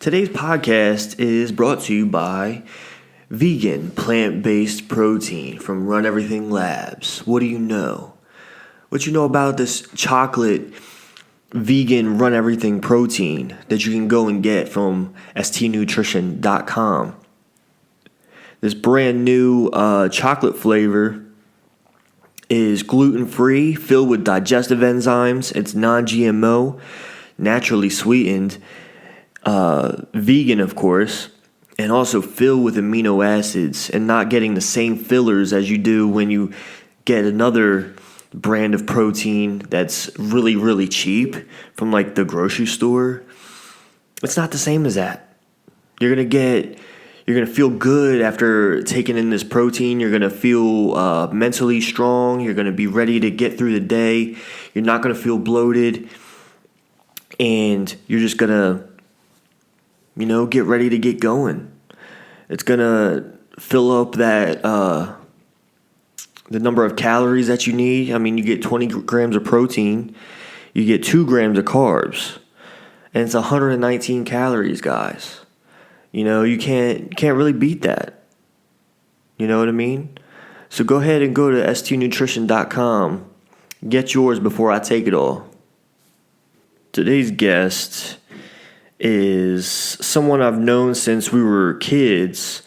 Today's podcast is brought to you by vegan plant-based protein from Run Everything Labs. What do you know? What you know about this chocolate vegan Run Everything protein that you can go and get from stnutrition.com? This brand new chocolate flavor is gluten-free, filled with digestive enzymes. It's non-GMO, naturally sweetened, vegan, of course, and also filled with amino acids and not getting the same fillers as you do when you get another brand of protein that's really, really cheap from like the grocery store. It's not the same as that. You're going to feel good after taking in this protein. You're going to feel mentally strong. You're going to be ready to get through the day. You're not going to feel bloated. And you're just going to, get ready to get going. It's going to fill up that the number of calories that you need. I mean, you get 20 grams of protein. You get 2 grams of carbs. And it's 119 calories, guys. You can't really beat that. You know what I mean? So go ahead and go to stnutrition.com. Get yours before I take it all. Today's guest is someone I've known since we were kids,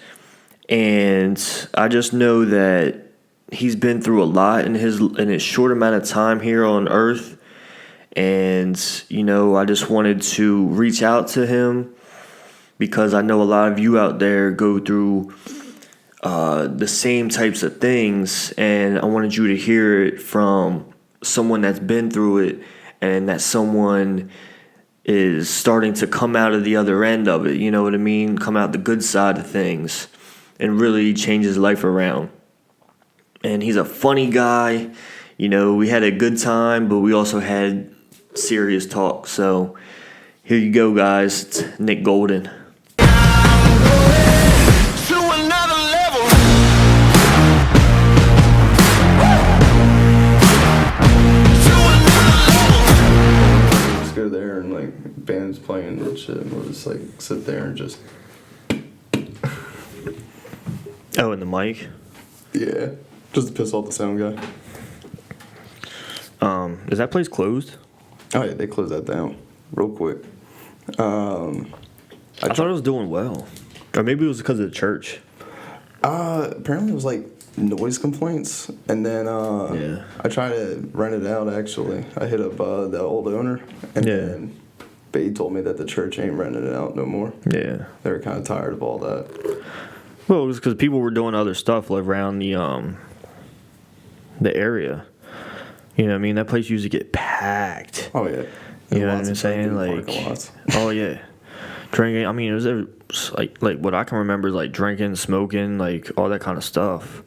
and I just know that he's been through a lot in his short amount of time here on Earth, and I just wanted to reach out to him because I know a lot of you out there go through the same types of things, and I wanted you to hear it from someone that's been through it, and that someone is starting to come out of the other end of it, you know what I mean? Come out the good side of things and really change his life around. And he's a funny guy. We had a good time, but we also had serious talk. So here you go, guys. It's Nick Golden. Go there and bands playing and shit, and we'll just sit there and just Oh, and the mic? Yeah, just to piss off the sound guy. Is that place closed? Oh yeah, they closed that down real quick. I thought it was doing well, or maybe it was because of the church. Apparently it was noise complaints, and then I tried to rent it out. Actually, I hit up the old owner, and then they told me that the church ain't renting it out no more. Yeah, they were kind of tired of all that. Well, it was because people were doing other stuff around the area. You know what I mean? That place used to get packed. Oh yeah, you know what I'm saying? Oh yeah, drinking. I mean, it was like what I can remember is drinking, smoking, all that kind of stuff.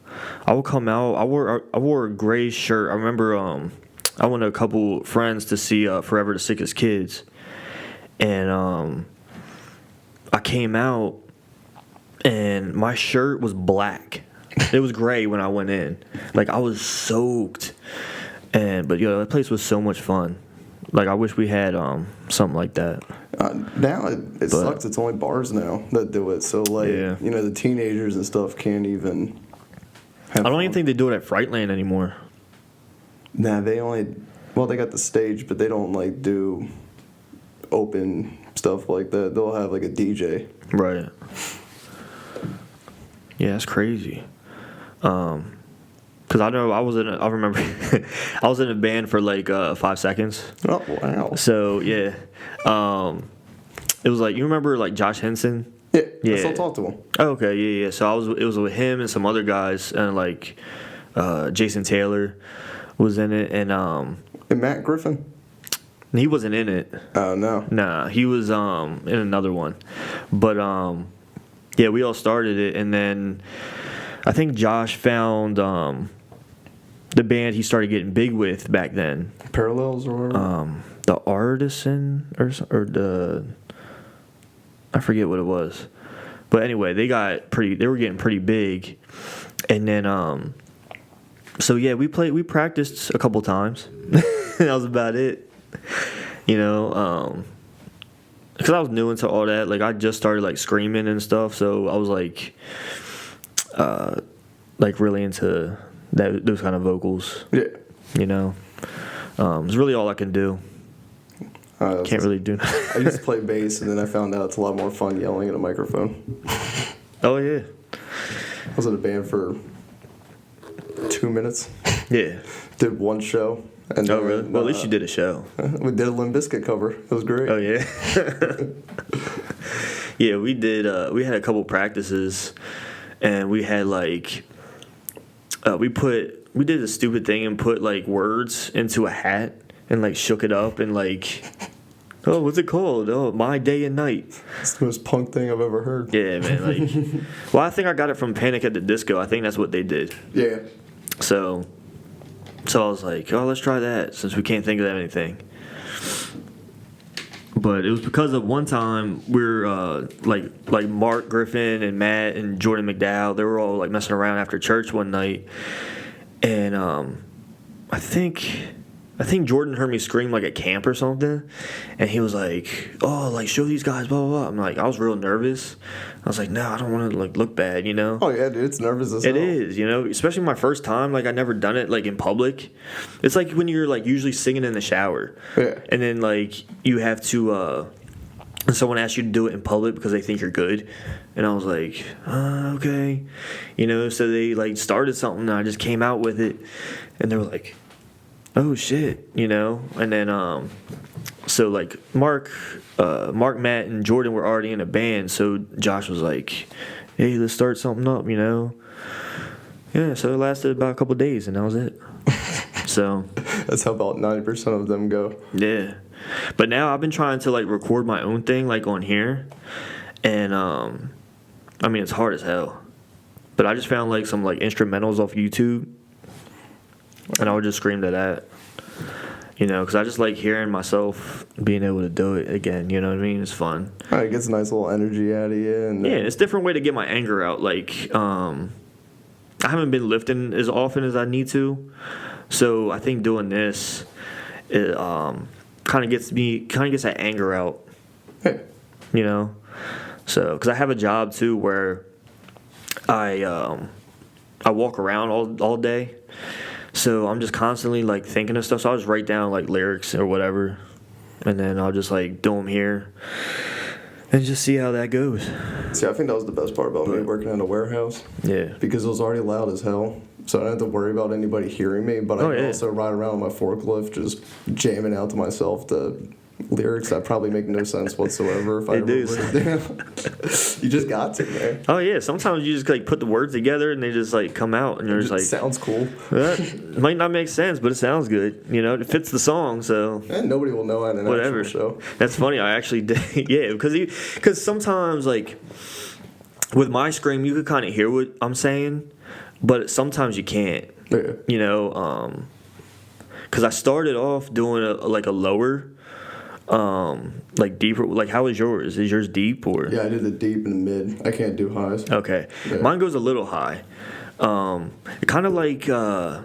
I would come out. I wore a gray shirt. I remember I went to a couple friends to see Forever the Sickest Kids, and I came out and my shirt was black. It was gray when I went in. I was soaked, but that place was so much fun. I wish we had something like that. Now it sucks. It's only bars now that do it. So the teenagers and stuff can't even. I don't even think they do it at Frightland anymore. Nah, they got the stage, but they don't do open stuff like that. They'll have a DJ. Right. Yeah, that's crazy. Because I know I remember I was in a band for 5 seconds. Oh, wow. So, yeah. It was you remember Josh Henson? Yeah. I still talk to him. Oh, okay, yeah. So it was with him and some other guys, and Jason Taylor was in it, and Matt Griffin? he wasn't in it. Oh, no. Nah, he was in another one. But yeah, we all started it, and then I think Josh found the band he started getting big with back then. Parallels or whatever? The Artisan or the I forget what it was. But anyway, they were getting pretty big. And then so yeah, we practiced a couple times. That was about it. because I was new into all that. Like I just started like screaming and stuff, so I was like really into those kind of vocals. Yeah. You know, it's really all I can do. Can't really do. I used to play bass, and then I found out it's a lot more fun yelling at a microphone. Oh yeah. I was in a band for 2 minutes. Yeah. Did one show. And oh really? Well, at least you did a show. We did a Limp Bizkit cover. It was great. Oh yeah. Yeah, we did. We had a couple practices, and we had like we did a stupid thing and put like words into a hat and like shook it up and like, oh, what's it called? Oh, My Day and Night. It's the most punk thing I've ever heard. Yeah, man. Like, well, I think I got it from Panic at the Disco. I think that's what they did. Yeah. So I was like, oh, let's try that since we can't think of anything. But it was because of one time we're like Mark Griffin and Matt and Jordan McDowell, they were all like messing around after church one night, and I think Jordan heard me scream like at camp or something, and he was like, oh, like show these guys, blah blah blah. I'm like, I was real nervous. I was like, no, I don't want to like look bad, you know. Oh yeah, dude, it's nervous as hell. It is, you know, especially my first time. Like I never done it like in public. It's like when you're like usually singing in the shower, yeah, and then like you have to. Someone asks you to do it in public because they think you're good, and I was like, okay, you know. So they like started something, and I just came out with it, and they were like, oh shit, you know. And then so like Mark, Matt, and Jordan were already in a band, so Josh was like, hey, let's start something up, you know. Yeah, so it lasted about a couple of days, and that was it. So that's how about 90% of them go. Yeah, but now I've been trying to like record my own thing like on here, and I mean it's hard as hell, but I just found like some like instrumentals off YouTube, and I would just scream to that, you know, because I just like hearing myself being able to do it again. You know what I mean? It's fun. It gets a nice little energy out of you. And yeah, it's a different way to get my anger out. Like I haven't been lifting as often as I need to, so I think doing this, it kind of gets that anger out. Hey. You know, so because I have a job too where I walk around all day, so I'm just constantly like thinking of stuff. So I'll just write down like lyrics or whatever, and then I'll just like do them here and just see how that goes. See, I think that was the best part about me working in a warehouse. Yeah. Because it was already loud as hell. So I didn't have to worry about anybody hearing me, but I could also ride around with my forklift just jamming out to myself the lyrics that probably make no sense whatsoever if I ever wrote it down. You just got to, man. Oh yeah, sometimes you just like put the words together and they just like come out and you're just like, sounds cool. That might not make sense, but it sounds good. You know, it fits the song, so and nobody will know at an whatever. Actual show. That's funny. I actually did, yeah, because sometimes like with my scream you could kind of hear what I'm saying, but sometimes you can't. Yeah. You know, because I started off doing a lower. Like deeper, like how is yours? Is yours deep or? Yeah, I did the deep and the mid. I can't do highs. Okay, yeah. Mine goes a little high. Kind of like you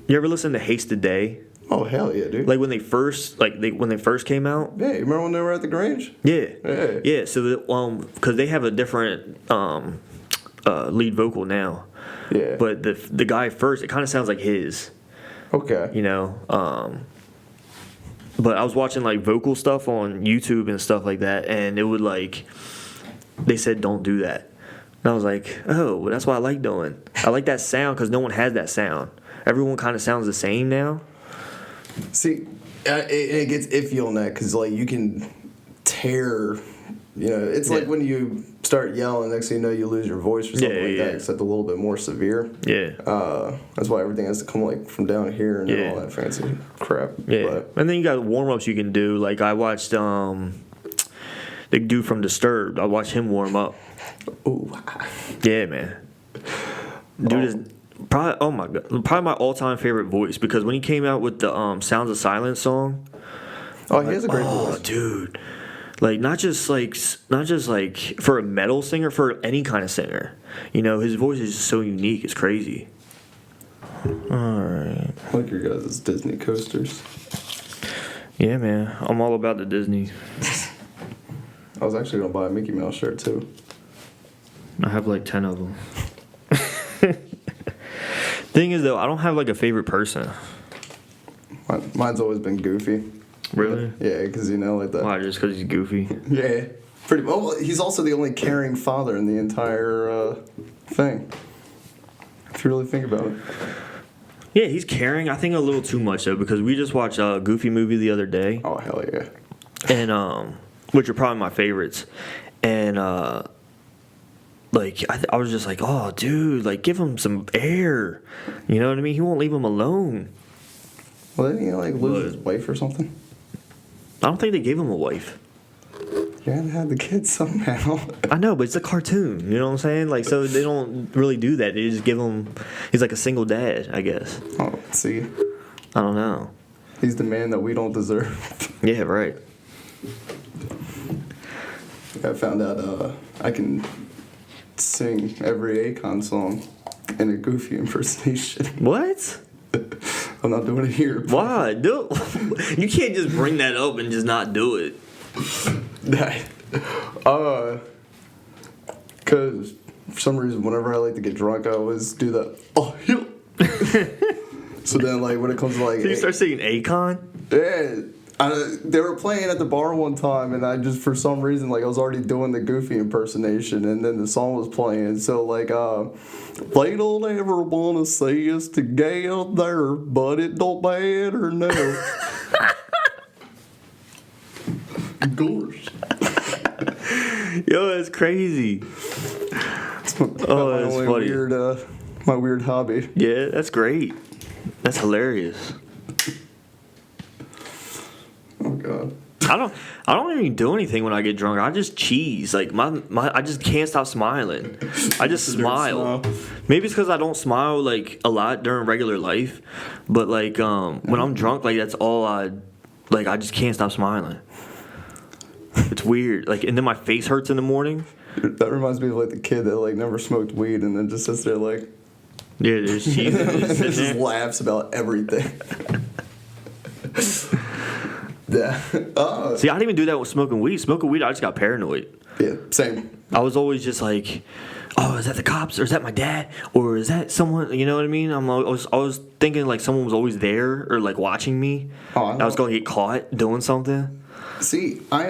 ever listen to Hasted Day? Oh hell yeah, dude! Like when they first came out. Yeah, you remember when they were at the Grange? Yeah, yeah. So because they have a different lead vocal now. Yeah. But the guy first, it kind of sounds like his. Okay. You know. But I was watching like vocal stuff on YouTube and stuff like that, and it would like they said don't do that, and I was like, oh, well, that's what I like doing. I like that sound because no one has that sound. Everyone kind of sounds the same now. See, it gets iffy on that because like you can tear. You know, it's like when you start yelling, next thing you know, you lose your voice or something that, except a little bit more severe. Yeah. That's why everything has to come like from down here and all that fancy crap. Yeah. But, and then you got warm-ups you can do. Like I watched the dude from Disturbed. I watched him warm up. Ooh. Yeah, man. Dude is probably, oh my God, probably my all-time favorite voice because when he came out with the Sounds of Silence song. Oh, he has a great voice. Oh, dude. Like not just like for a metal singer, for any kind of singer, you know, his voice is just so unique. It's crazy. All right. I like your guys' Disney coasters. Yeah, man, I'm all about the Disney. I was actually gonna buy a Mickey Mouse shirt too. I have like 10 of them. Thing is though, I don't have like a favorite person. Mine's always been Goofy. Really? Yeah, because you know, like that. Why? Just because he's goofy? Yeah, pretty well. He's also the only caring father in the entire thing. If you really think about it. Yeah, he's caring. I think a little too much though, because we just watched a Goofy movie the other day. Oh hell yeah! And which are probably my favorites. And like I was just like, oh dude, like give him some air. You know what I mean? He won't leave him alone. Well, didn't he like lose his wife or something? I don't think they gave him a wife. You had to have the kid somehow. I know, but it's a cartoon. You know what I'm saying? Like, so they don't really do that. They just give him. He's like a single dad, I guess. Oh, see. I don't know. He's the man that we don't deserve. Yeah, right. I found out I can sing every Akon song in a Goofy impersonation. What? I'm not doing it here. Why? You can't just bring that up and just not do it. Because for some reason, whenever I like to get drunk, I always do that. Oh, yo. So then, like, when it comes to like, So you start singing Akon? Yeah, they were playing at the bar one time, and I just for some reason like I was already doing the Goofy impersonation, and then the song was playing. So like, they don't ever wanna see us together, but it don't matter now. Gosh. Yo, that's crazy. That's funny. My weird hobby. Yeah, that's great. That's hilarious. Oh god. I don't even do anything when I get drunk. I just cheese. Like I just can't stop smiling. I just smile. Maybe it's because I don't smile like a lot during regular life, but like when I'm drunk, like that's all I just can't stop smiling. It's weird. Like, and then my face hurts in the morning. That reminds me of like the kid that like never smoked weed and then just sits there like. Yeah, there's cheese. Just laughs about everything. Yeah. See, I didn't even do that with smoking weed. Smoking weed, I just got paranoid. Yeah, same. I was always just like, oh, is that the cops? Or is that my dad? Or is that someone? You know what I mean? I was thinking like someone was always there or like watching me. I was going to get caught doing something. See, I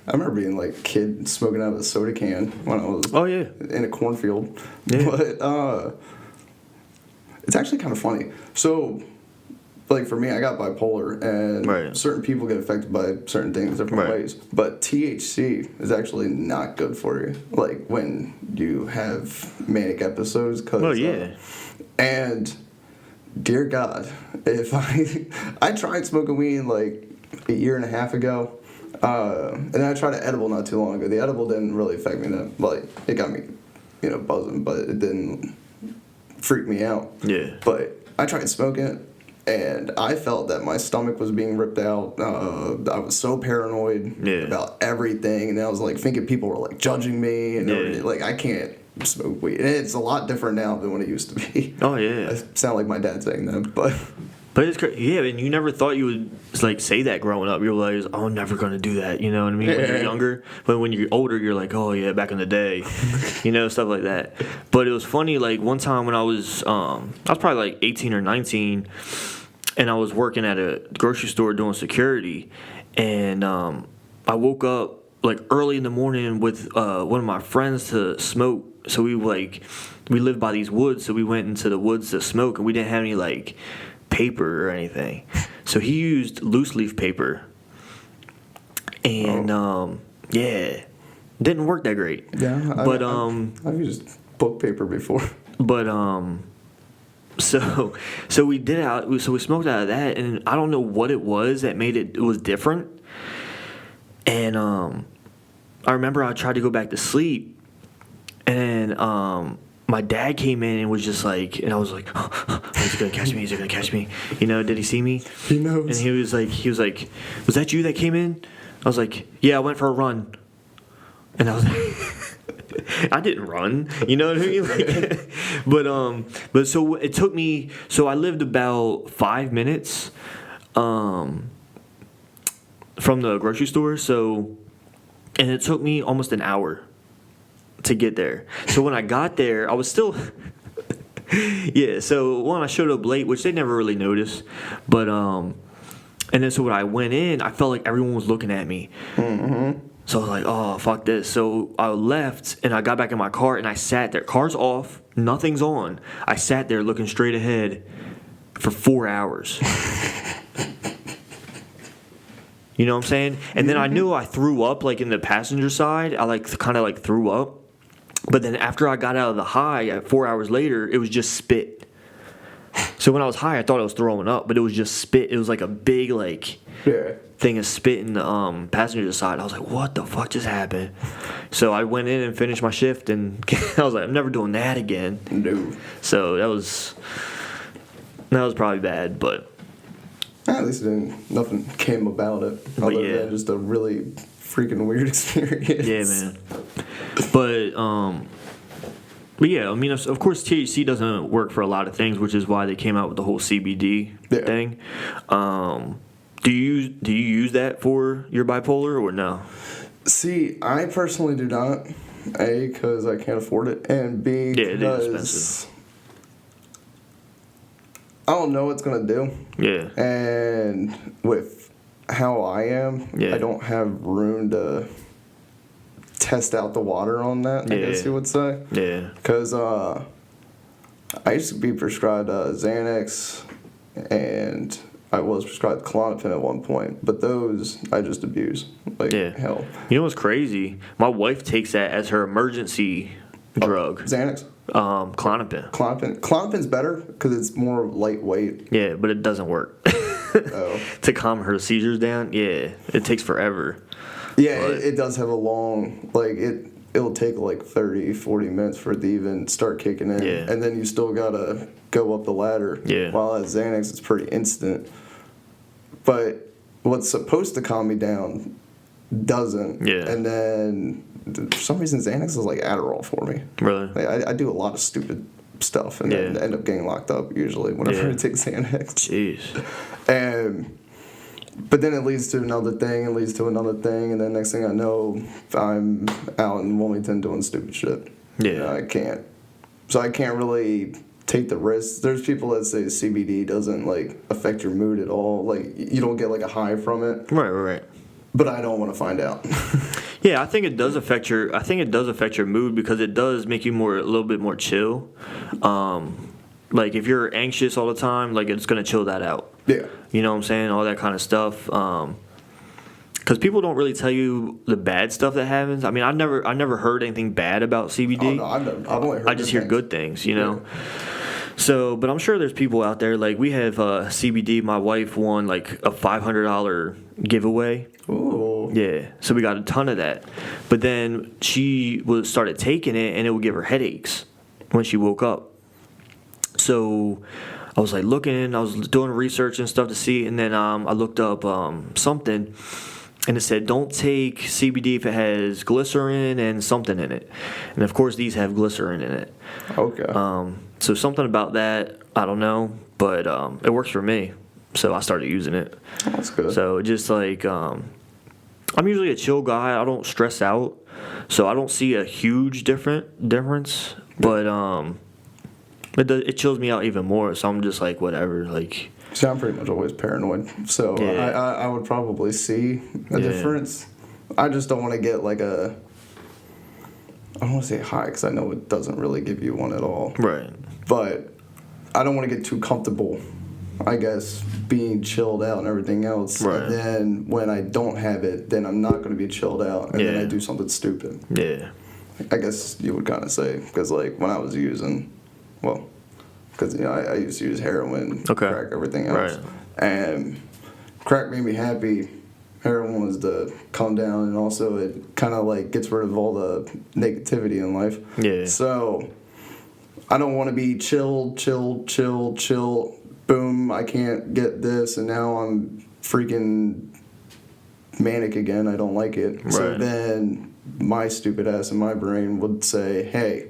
remember being like a kid smoking out of a soda can when I was in a cornfield. Yeah. But it's actually kind of funny. So, like for me, I got bipolar, and certain people get affected by certain things different ways. But THC is actually not good for you. Like when you have manic episodes. And dear God, if I tried smoking weed like a year and a half ago, and then I tried an edible not too long ago. The edible didn't really affect me that. Like it got me, buzzing, but it didn't freak me out. Yeah. But I tried smoking it. And I felt that my stomach was being ripped out. I was so paranoid about everything, and I was like thinking people were like judging me, and everything. Like I can't smoke weed. And it's a lot different now than when it used to be. Oh yeah, I sound like my dad saying that, but it's crazy. Yeah, and you never thought you would like say that growing up. You were like, "Oh, I'm never gonna do that." You know what I mean? When you're younger, but when you're older, you're like, "Oh yeah, back in the day," stuff like that. But it was funny. Like one time when I was probably like 18 or 19. And I was working at a grocery store doing security, and I woke up like early in the morning with one of my friends to smoke. So we lived by these woods, so we went into the woods to smoke, and we didn't have any like paper or anything. So he used loose leaf paper, and didn't work that great. Yeah, but I've used book paper before. But So we did it so we smoked out of that, and I don't know what it was that made it was different. And I remember I tried to go back to sleep, and my dad came in and was just like, and I was like, oh, is he gonna catch me? Is he gonna catch me? Did he see me? He knows. And he was like, was that you that came in? I was like, yeah, I went for a run. And I was like, I didn't run, you know what I mean? Like, but so it took me. So I lived about 5 minutes, from the grocery store. So and it took me almost an hour to get there. So when I got there, I was still yeah. So I showed up late, which they never really noticed, but and then so when I went in, I felt like everyone was looking at me. Mm-hmm. So I was like, oh, fuck this. So I left, and I got back in my car, and I sat there. Car's off. Nothing's on. I sat there looking straight ahead for 4 hours. You know what I'm saying? And then I knew I threw up, like, in the passenger side. I, like, kind of, like, threw up. But then after I got out of the high, 4 hours later, it was just spit. So when I was high, I thought I was throwing up, but it was just spit. It was like a big, like... Yeah. Thing of spit in the passenger side. I was like, what the fuck just happened? So I went in and finished my shift, and I was like, I'm never doing that again. No. So that was probably bad, but at least nothing came about it. Other than just a really freaking weird experience. Yeah, man. But yeah, I mean, of course, THC doesn't work for a lot of things, which is why they came out with the whole CBD thing. Do you use that for your bipolar or no? See, I personally do not. A, because I can't afford it, and B, it is expensive. I don't know what it's gonna do. Yeah. And with how I am, I don't have room to test out the water on that, I guess you would say. Yeah. Because I used to be prescribed Xanax, and I was prescribed Klonopin at one point, but those I just abuse like hell. You know what's crazy? My wife takes that as her emergency drug. Xanax? Klonopin. Klonopin's better because it's more lightweight. Yeah, but it doesn't work. To calm her seizures down, it takes forever. Yeah, it does have a long, like, it'll take like 30, 40 minutes for it to even start kicking in. Yeah. And then you still gotta go up the ladder. Yeah. While at Xanax, it's pretty instant. But what's supposed to calm me down doesn't. Yeah. And then for some reason, Xanax is like Adderall for me. Really? Like, I do a lot of stupid stuff and then end up getting locked up usually whenever I take Xanax. Jeez. But then it leads to another thing, and then next thing I know, I'm out in Wilmington doing stupid shit. Yeah. I can't. So I can't really take the risks. There's people that say CBD doesn't, like, affect your mood at all. Like, you don't get, like, a high from it. Right. But I don't want to find out. Yeah, I think it does affect your mood because it does make you a little bit more chill. Like, if you're anxious all the time, like, it's going to chill that out. Yeah. You know what I'm saying? All that kind of stuff. Because people don't really tell you the bad stuff that happens. I mean, I never heard anything bad about CBD. Oh, no, I've only heard I just hear good things, you know? So, but I'm sure there's people out there, like, we have CBD. My wife won, like, a $500 giveaway. Ooh. Yeah. So we got a ton of that. But then she started taking it, and it would give her headaches when she woke up. So I was like looking, I was doing research and stuff to see, and then I looked up something, and it said don't take CBD if it has glycerin and something in it. And of course these have glycerin in it. Okay. So something about that, I don't know, but it works for me. So I started using it. That's good. So just like I'm usually a chill guy. I don't stress out, so I don't see a huge difference. But it chills me out even more, so I'm just like, whatever, like... See, I'm pretty much always paranoid, so I would probably see a difference. I just don't want to get, like, I don't want to say high, because I know it doesn't really give you one at all. Right. But I don't want to get too comfortable, I guess, being chilled out and everything else. Right. And then when I don't have it, then I'm not going to be chilled out, and then I do something stupid. Yeah. I guess you would kind of say, because, like, when I was using... Well, because, you know, I used to use heroin, crack, everything else. Right. And crack made me happy. Heroin was the calm down, and also it kind of, like, gets rid of all the negativity in life. Yeah. So I don't want to be chill. Boom, I can't get this, and now I'm freaking manic again. I don't like it. Right. So then my stupid ass in my brain would say, hey...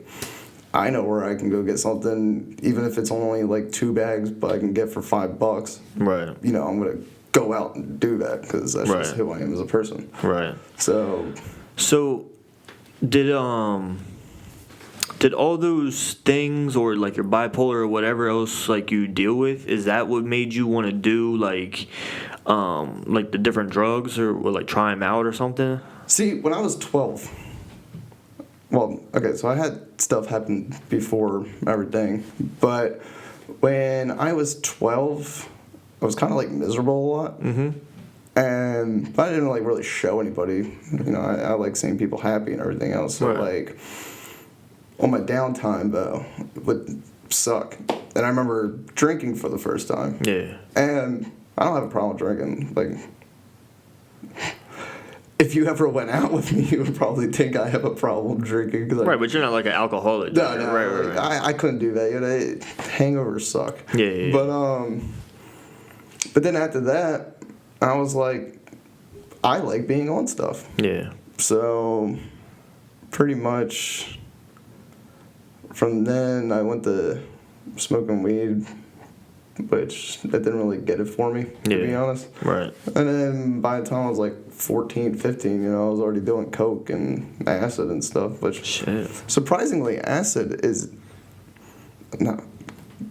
I know where I can go get something, even if it's only like 2 bags, but I can get for $5. Right. You know, I'm gonna go out and do that because that's just who I am as a person. Right. So So, did all those things, or like your bipolar or whatever else like you deal with, is that what made you want to do like the different drugs, or like try them out or something? See, when I was 12, well, okay, so I had stuff happen before everything, but when I was 12, I was kind of like miserable a lot. Mm-hmm. And I didn't like really show anybody. You know, I like seeing people happy and everything else. So like on my downtime though, it would suck. And I remember drinking for the first time. Yeah. And I don't have a problem drinking. Like, if you ever went out with me, you would probably think I have a problem drinking. Right, but you're not like an alcoholic. No, right. I couldn't do that. You know, hangovers suck. Yeah. But then after that, I was like, I like being on stuff. Yeah. So, pretty much, from then I went to smoking weed, which that didn't really get it for me, to be honest. Right. And then by the time I was like 14, 15, you know, I was already doing coke and acid and stuff, which surprisingly, acid is not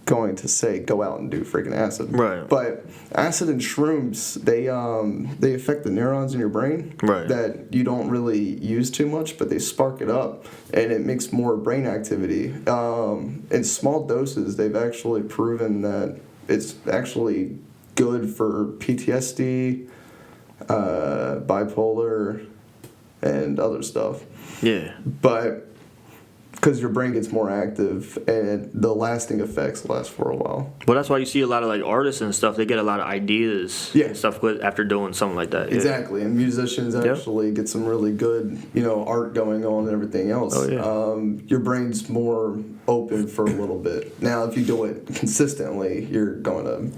going to say go out and do freaking acid. Right. But acid and shrooms, they affect the neurons in your brain that you don't really use too much, but they spark it up and it makes more brain activity. In small doses, they've actually proven that it's actually good for PTSD, bipolar, and other stuff. Yeah. But because your brain gets more active and the lasting effects last for a while. Well, that's why you see a lot of like artists and stuff. They get a lot of ideas and stuff after doing something like that. Exactly, and musicians actually get some really good, you know, art going on and everything else. Oh, yeah. Your brain's more open for a little bit. Now, if you do it consistently, you're going to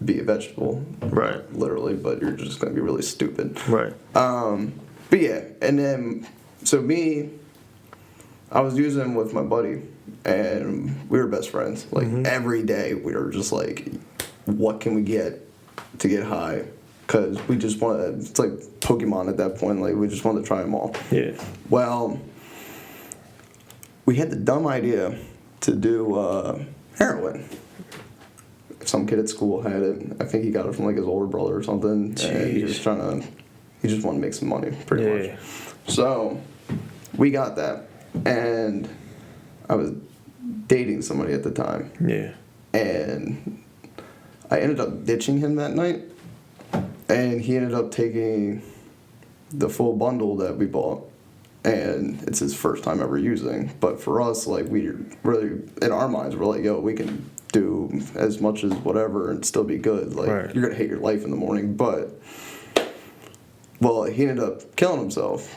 be a vegetable, right? Literally, but you're just going to be really stupid, right? But yeah, and then so I was using them with my buddy, and we were best friends. Like, every day, we were just like, what can we get to get high? Because we just want to, it's like Pokemon at that point. Like, we just wanted to try them all. Yeah. Well, we had the dumb idea to do heroin. Some kid at school had it. I think he got it from, like, his older brother or something. Jeez. And he just wanted to make some money, pretty much. So, we got that. And I was dating somebody at the time. Yeah. And I ended up ditching him that night. And he ended up taking the full bundle that we bought. And it's his first time ever using. But for us, like, we really, in our minds, we're like, yo, we can do as much as whatever and still be good. Like, you're going to hate your life in the morning. But, well, he ended up killing himself.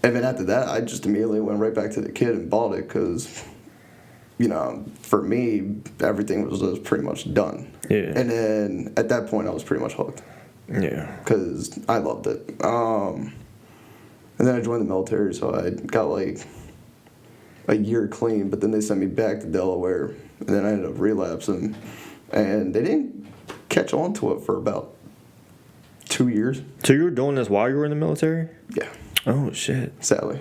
And then after that, I just immediately went right back to the kid and bought it because, you know, for me, everything was just pretty much done. Yeah. And then at that point, I was pretty much hooked. Yeah. Because I loved it. And then I joined the military, so I got like a year clean, but then they sent me back to Delaware, and then I ended up relapsing. And they didn't catch on to it for about 2 years. So you were doing this while you were in the military? Yeah. Oh, shit. Sadly.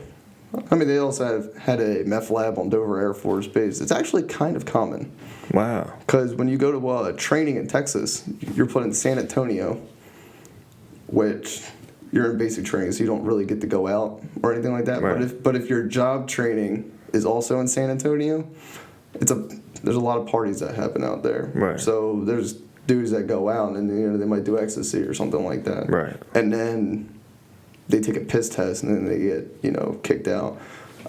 I mean, they also had a meth lab on Dover Air Force Base. It's actually kind of common. Wow. Because when you go to training in Texas, you're put in San Antonio, which you're in basic training, so you don't really get to go out or anything like that. Right. But if your job training is also in San Antonio, there's a lot of parties that happen out there. Right. So there's dudes that go out and, you know, they might do ecstasy or something like that. Right. And then they take a piss test and then they get, you know, kicked out.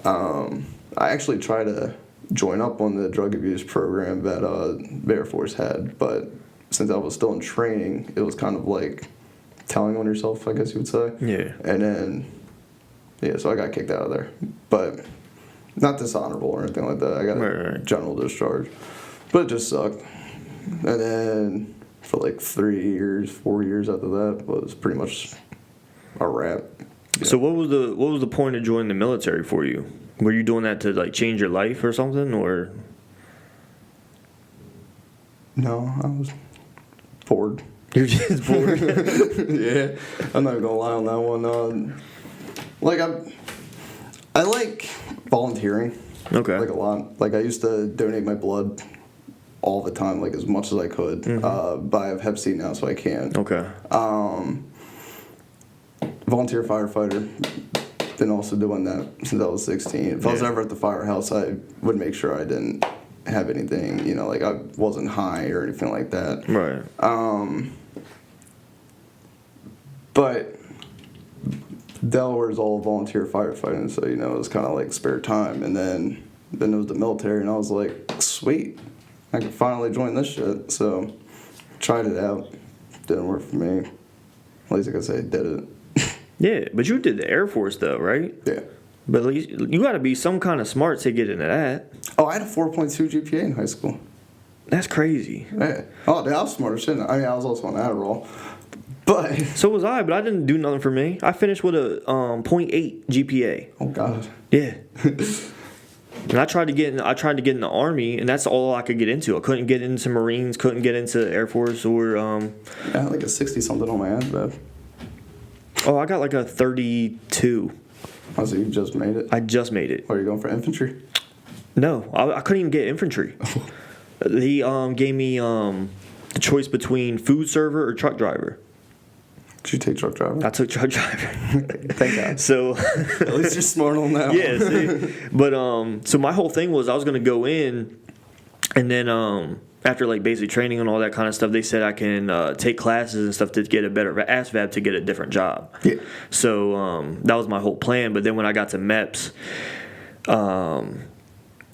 I actually tried to join up on the drug abuse program that the Air Force had, but since I was still in training, it was kind of like telling on yourself, I guess you would say. Yeah. And then, so I got kicked out of there. But not dishonorable or anything like that. I got a general discharge. But it just sucked. And then for like 4 years after that was pretty much a wrap. Yeah. So what was the point of joining the military for you? Were you doing that to like change your life or something, or? No, I was bored. You're just bored. Yeah, I'm not gonna lie on that one. Like I like volunteering. Okay. Like a lot. Like I used to donate my blood all the time, like as much as I could. But I have Hep C now, so I can't. Okay. Volunteer firefighter. Been also doing that since I was 16. If I was ever at the firehouse, I would make sure I didn't have anything, you know, like I wasn't high or anything like that. Right. But Delaware's all volunteer firefighting, so, you know, it was kind of like spare time. And then it was the military, and I was like, sweet, I can finally join this shit. So tried it out. Didn't work for me. At least I can say I did it. Yeah, but you did the Air Force, though, right? Yeah. But at least you got to be some kind of smart to get into that. Oh, I had a 4.2 GPA in high school. That's crazy. Yeah. Oh, dude, I was smart as shit. I mean, I was also on Adderall. But So was I, but I didn't do nothing for me. I finished with a .8 GPA. oh god. Yeah. And I tried to get in the Army, and that's all I could get into. I couldn't get into Marines, couldn't get into Air Force or I had like a 60 something on my end, but I got like a 32. oh, so you just made it? I just made it. Are you going for infantry? No, I couldn't even get infantry. He gave me the choice between food server or truck driver. Did you take truck driver? I took truck driver. Thank God. So At least you're smart on that. yeah, see? But so my whole thing was I was gonna go in, and then after like basic training and all that kind of stuff, they said I can take classes and stuff to get a better ASVAB to get a different job. Yeah. So that was my whole plan. But then when I got to MEPS,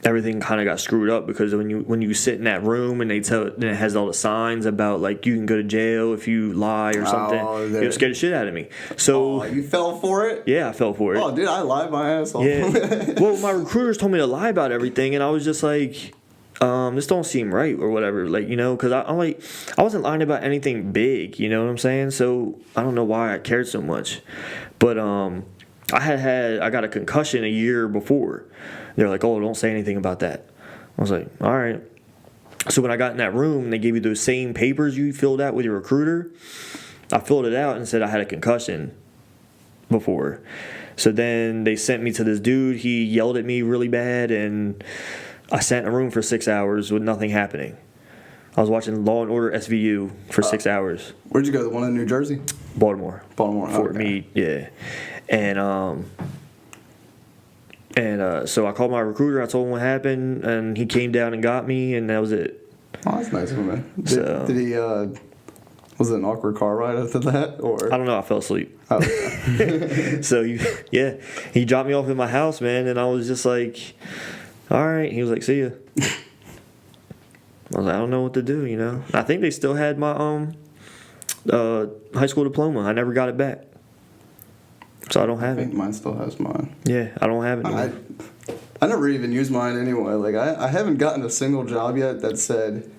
everything kind of got screwed up because when you sit in that room and and it has all the signs about like you can go to jail if you lie or something. It scared the shit out of me. So you fell for it? yeah, I fell for it. Oh, dude, I lied my ass off. Yeah. Well, my recruiters told me to lie about everything, and I was just like, this don't seem right or whatever. Like, you know, because I wasn't lying about anything big. You know what I'm saying? So I don't know why I cared so much, but I got a concussion a year before. They're like, oh, don't say anything about that. I was like, all right. So when I got in that room, they gave you those same papers you filled out with your recruiter. I filled it out and said I had a concussion before. So then they sent me to this dude. He yelled at me really bad, and I sat in a room for 6 hours with nothing happening. I was watching Law and Order SVU for 6 hours. Where'd you go? The one in New Jersey? Baltimore. Fort Okay. Meade, yeah. And so I called my recruiter. I told him what happened, and he came down and got me, and that was it. Oh, that's nice of him, man. Did he, was it an awkward car ride after that? Or I don't know. I fell asleep. Oh, okay. So, he dropped me off at my house, man, and I was just like, all right. He was like, see ya. I was like, I don't know what to do, you know. I think they still had my high school diploma. I never got it back. So I don't have I think it. mine still has mine. Yeah, I don't have it anymore. I never even used mine anyway. Like, I haven't gotten a single job yet that said,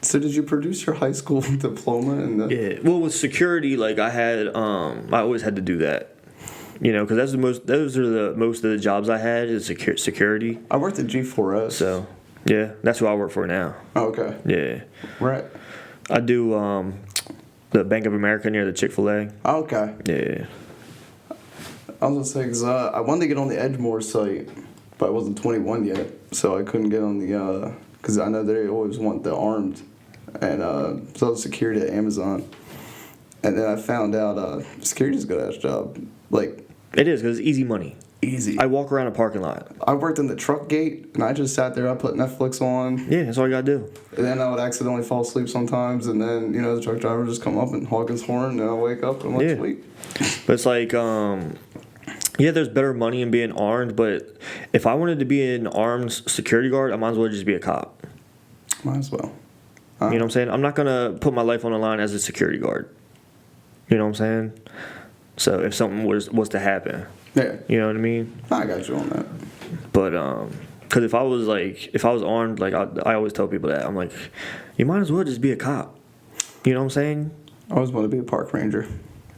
so did you produce your high school diploma? Yeah, well, with security, like I had, I always had to do that. You know, because those are the most of the jobs I had is security. I worked at G4S. So, yeah, that's who I work for now. Oh, okay. Yeah. Right. I do the Bank of America near the Chick-fil-A. Oh, okay. Yeah. I was gonna say, because I wanted to get on the Edgemore site, but I wasn't 21 yet, so I couldn't get on the, because I know they always want the armed, and so I was security at Amazon. And then I found out security's a good-ass job. Like, It is, because it's easy money. Easy. I walk around a parking lot. I worked in the truck gate, and I just sat there, I put Netflix on. Yeah, that's all you got to do. And then I would accidentally fall asleep sometimes, and then, you know, the truck driver would just come up and honk his horn, and I'll wake up, and I'm like, sweet. But it's like, yeah, there's better money in being armed, but if I wanted to be an armed security guard, I might as well just be a cop. Might as well. You know what I'm saying? I'm not going to put my life on the line as a security guard. You know what I'm saying? So if something was to happen, yeah, you know what I mean? I got you on that. But because if I was armed, like I always tell people that I'm like, you might as well just be a cop. You know what I'm saying? I always want to be a park ranger.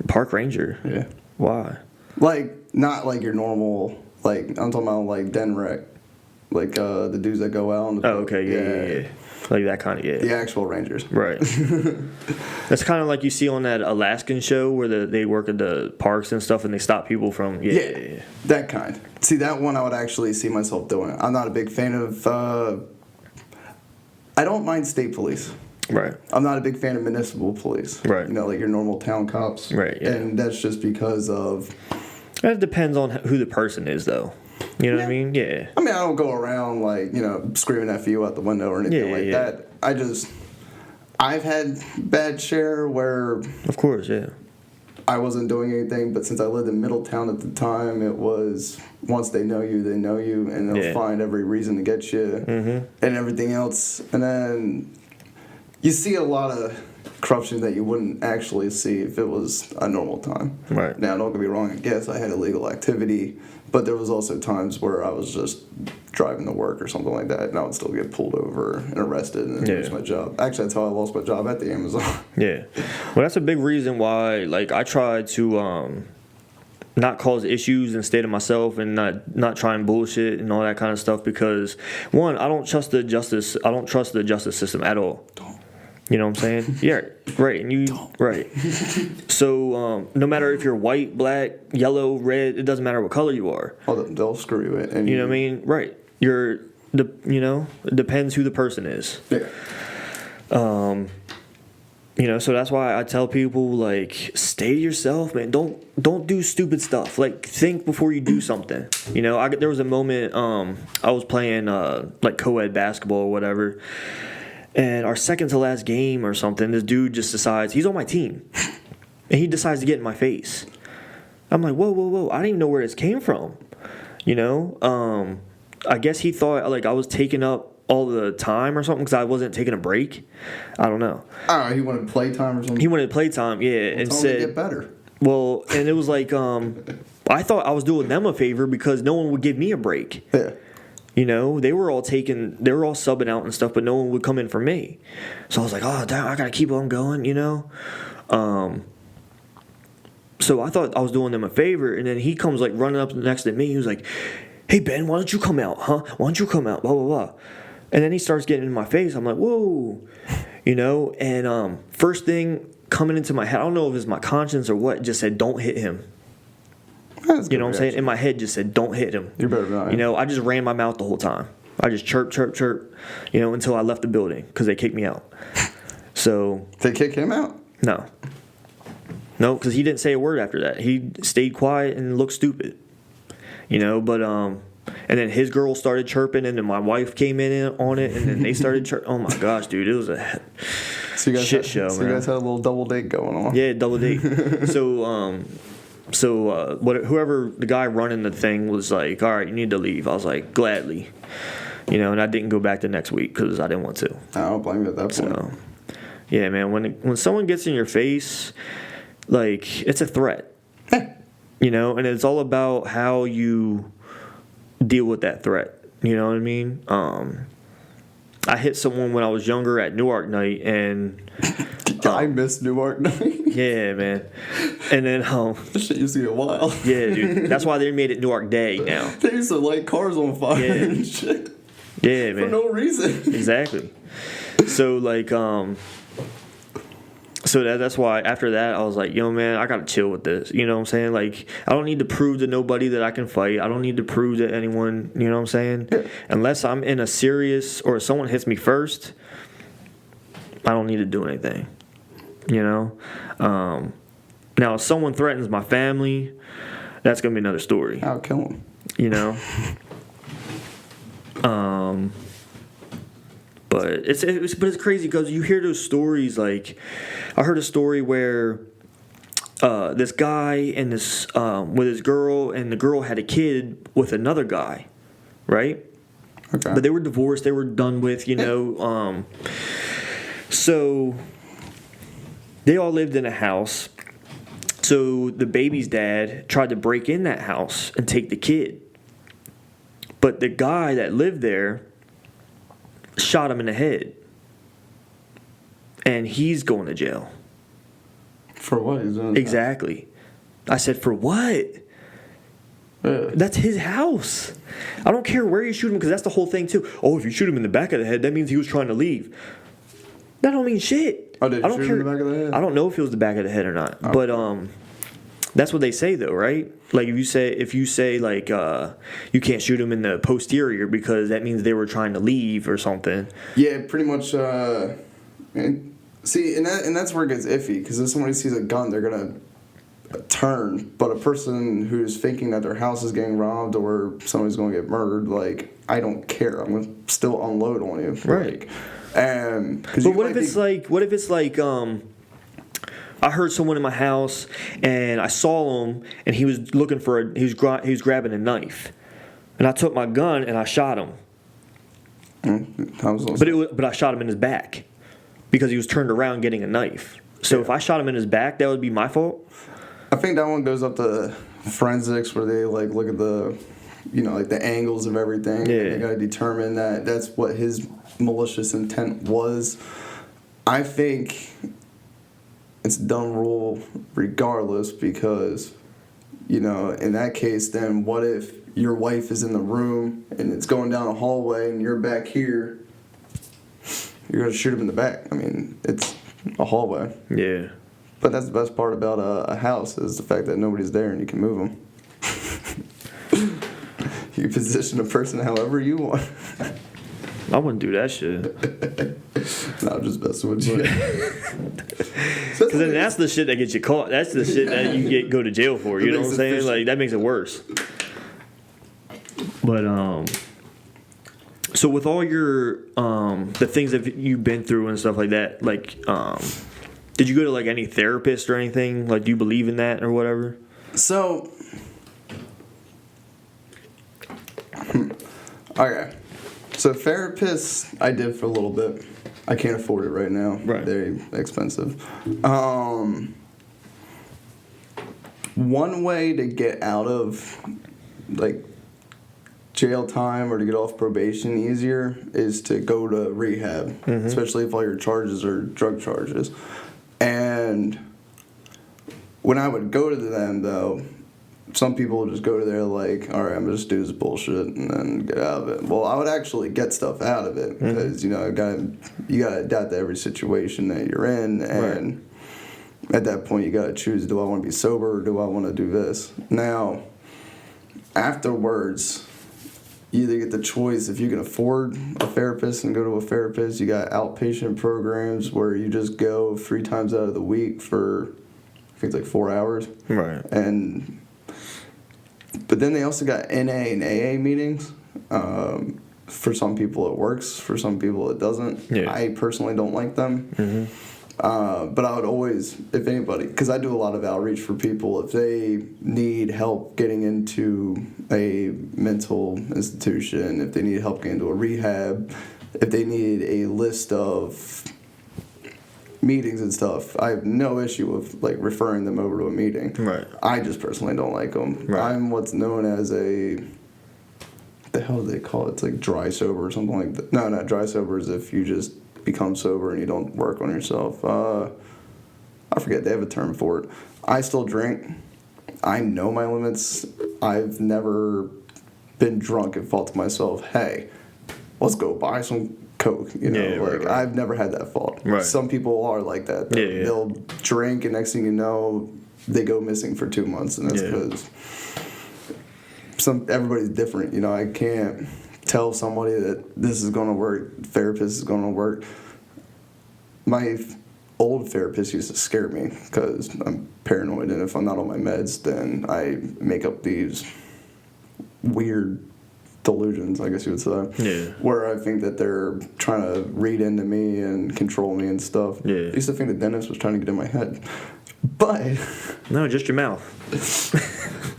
Park ranger? Yeah. Why? Like, not like your normal, like, I'm talking about like den rec. Like the dudes that go out on the Oh, okay, yeah. Like that kind of, yeah. The actual rangers. Right. That's kind of like you see on that Alaskan show where they work at the parks and stuff and they stop people from, yeah. That kind. See, that one I would actually see myself doing. I'm not a big fan of, I don't mind state police. Right. I'm not a big fan of municipal police. Right. You know, like your normal town cops. Right, yeah. And that's just because of... That depends on who the person is, though. You know what I mean? Yeah. I mean, I don't go around, like, you know, screaming at you out the window or anything like that. I've had bad share where... Of course, yeah. I wasn't doing anything, but since I lived in Middletown at the time, it was once they know you, and they'll find every reason to get you and everything else. And then you see a lot of corruption that you wouldn't actually see if it was a normal time. Right. Now, don't get me wrong, I guess I had illegal activity, but there was also times where I was just driving to work or something like that, and I would still get pulled over and arrested and lose my job. Actually, that's how I lost my job at the Amazon. Yeah. Well, that's a big reason why, like, I try to not cause issues and stay to myself and not try and bullshit and all that kind of stuff because, one, I don't trust the justice system at all. You know what I'm saying? Yeah, right. And right. So no matter if you're white, black, yellow, red, it doesn't matter what color you are. Oh, they'll screw you in. You know what I mean? Right. It depends who the person is. Yeah. You know, so that's why I tell people, like, stay to yourself, man. Don't do stupid stuff. Like, think before you do something. You know, there was a moment I was playing like co-ed basketball or whatever. And our second to last game or something, this dude just decides, he's on my team. And he decides to get in my face. I'm like, whoa. I didn't even know where this came from. You know? I guess he thought, like, I was taking up all the time or something because I wasn't taking a break. I don't know. He wanted playtime or something? He wanted playtime, yeah. Well, and tell said, him to get better. Well, and it was like, I thought I was doing them a favor because no one would give me a break. Yeah. You know, they were all subbing out and stuff, but no one would come in for me. So I was like, oh, damn, I got to keep on going, you know? So I thought I was doing them a favor, and then he comes, like, running up next to me. He was like, hey, Ben, why don't you come out, huh? Why don't you come out, blah, blah, blah. And then he starts getting in my face. I'm like, whoa, you know? And first thing coming into my head, I don't know if it's my conscience or what, just said, don't hit him. You know what I'm saying? In my head just said, don't hit him. You better not. You know, I just ran my mouth the whole time. I just chirp, you know, until I left the building because they kicked me out. So. They kick him out? No, because he didn't say a word after that. He stayed quiet and looked stupid. You know, but, and then his girl started chirping and then my wife came in on it and then they started chirping. Oh my gosh, dude, it was a shit show, man. So you guys had a little double date going on. Yeah, double date. So whoever the guy running the thing was like, all right, you need to leave. I was like, gladly, you know, and I didn't go back the next week because I didn't want to. I don't blame you at that point. So, yeah, man, when someone gets in your face, like, it's a threat, you know, and it's all about how you deal with that threat. You know what I mean? I hit someone when I was younger at Newark night, and I miss Newark night. Yeah, man. And then this shit used to get wild. Yeah, dude. That's why they made it Newark Day now. They used to light cars on fire and shit. Yeah, man. For no reason. Exactly. So like that's why after that I was like, yo, man, I gotta chill with this. You know what I'm saying? Like, I don't need to prove to nobody that I can fight. I don't need to prove to anyone, you know what I'm saying? Yeah. Unless I'm in a serious or someone hits me first, I don't need to do anything. You know? Now if someone threatens my family, that's gonna be another story. I'll kill him. You know? But it's crazy because you hear those stories. Like, I heard a story where this guy and this with his girl, and the girl had a kid with another guy, right? Okay. But they were divorced. They were done with, you know. So they all lived in a house. So the baby's dad tried to break in that house and take the kid. But the guy that lived there shot him in the head. And he's going to jail. For what? Exactly. I said, for what? Yeah. That's his house. I don't care where you shoot him, because that's the whole thing too. Oh, if you shoot him in the back of the head, that means he was trying to leave. That don't mean shit. Oh, did you shoot him in the back of the head? I don't know if it was the back of the head or not, but that's what they say though, right? Like if you say like you can't shoot him in the posterior because that means they were trying to leave or something. Yeah, pretty much. See, and that's where it gets iffy, because if somebody sees a gun, they're gonna turn. But a person who's thinking that their house is getting robbed or somebody's gonna get murdered, like, I don't care. I'm gonna still unload on you, Right? But what if it's like I heard someone in my house and I saw him and he was looking for he was grabbing a knife, and I took my gun and I shot him. But I shot him in his back because he was turned around getting a knife. So if I shot him in his back, that would be my fault? I think that one goes up to forensics, where they like look at the, like the angles of everything. Yeah. And they gotta determine that that's what his malicious intent was. I think it's dumb rule regardless, because, in that case, then what if your wife is in the room and it's going down a hallway and you're back here? You're going to shoot him in the back. I mean, it's a hallway. Yeah. But that's the best part about a house, is the fact that nobody's there and you can move them. You position a person however you want. I wouldn't do that shit. No, I'm just messing with you. Because then that's the shit that gets you caught. That's the shit that you go to jail for. You know what I'm saying? Like, that makes it worse. But so with all your the things that you've been through and stuff like that, like did you go to like any therapist or anything? Like, do you believe in that or whatever? So, okay. So therapists, I did for a little bit. I can't afford it right now. Right. Very expensive. One way to get out of like jail time or to get off probation easier is to go to rehab, especially if all your charges are drug charges. And when I would go to them, though, some people would just go to there like, all right, I'm just do this bullshit and then get out of it. Well, I would actually get stuff out of it, because you got to adapt to every situation that you're in, and at that point you got to choose: do I want to be sober or do I want to do this? Now, afterwards, you either get the choice. If you can afford a therapist and go to a therapist, you got outpatient programs where you just go 3 times out of the week for, I think it's like 4 hours. Right. But then they also got NA and AA meetings. For some people it works, for some people it doesn't. Yeah. I personally don't like them. But I would always, if anybody, because I do a lot of outreach for people, if they need help getting into a mental institution, if they need help getting into a rehab, if they need a list of meetings and stuff, I have no issue with like referring them over to a meeting. Right. I just personally don't like them. Right. I'm what's known as a, what the hell do they call it? It's like dry sober or something like that. No, not dry sober is if you just become sober and you don't work on yourself. I forget, they have a term for it. I still drink. I know my limits. I've never been drunk and thought to myself, hey, let's go buy some Coke. Right. I've never had that thought. Right. Some people are like that. They'll drink, and next thing you know, they go missing for 2 months, and that's because everybody's different. I can't tell somebody that this is going to work, therapist is going to work. My old therapist used to scare me because I'm paranoid, and if I'm not on my meds, then I make up these weird delusions, I guess you would say. Yeah. Where I think that they're trying to read into me and control me and stuff. Yeah. I used to think the dentist was trying to get in my head. But No, just your mouth.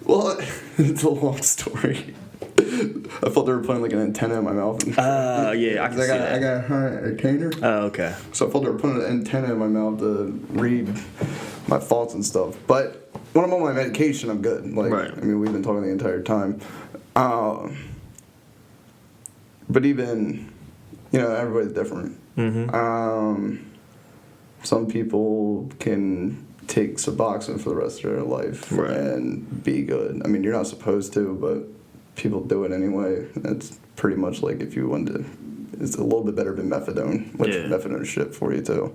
well, it's a long story. I thought they were putting like an antenna in my mouth. Yeah, I can see that. I got a retainer. Oh, okay. So I thought they were putting an antenna in my mouth to read my thoughts and stuff. But when I'm on my medication, I'm good. Right. I mean, we've been talking the entire time. But even, everybody's different. Some people can take Suboxone for the rest of their life and be good. I mean, you're not supposed to, but people do it anyway. It's pretty much like if you wanted to, it's a little bit better than methadone, which methadone is shit for you too.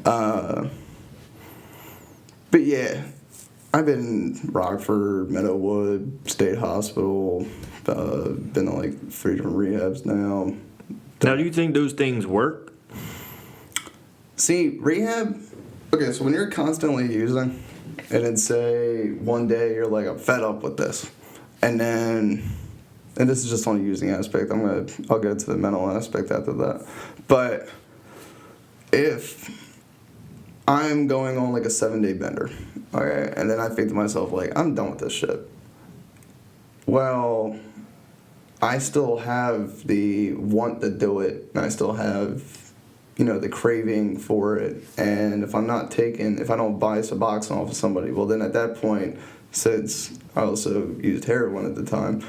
But yeah, I've been in Rockford, Meadowwood, State Hospital, been to like 3 different rehabs now. Now, do you think those things work? See, rehab, okay, so when you're constantly using, and then say one day you're like, I'm fed up with this, and this is just on the using aspect, I'll get to the mental aspect after that, but if I'm going on like a 7-day bender, okay, and then I think to myself, like, I'm done with this shit. Well, I still have the want to do it, and I still have, the craving for it. And if I don't buy Suboxone off of somebody, well, then at that point, since I also used heroin at the time,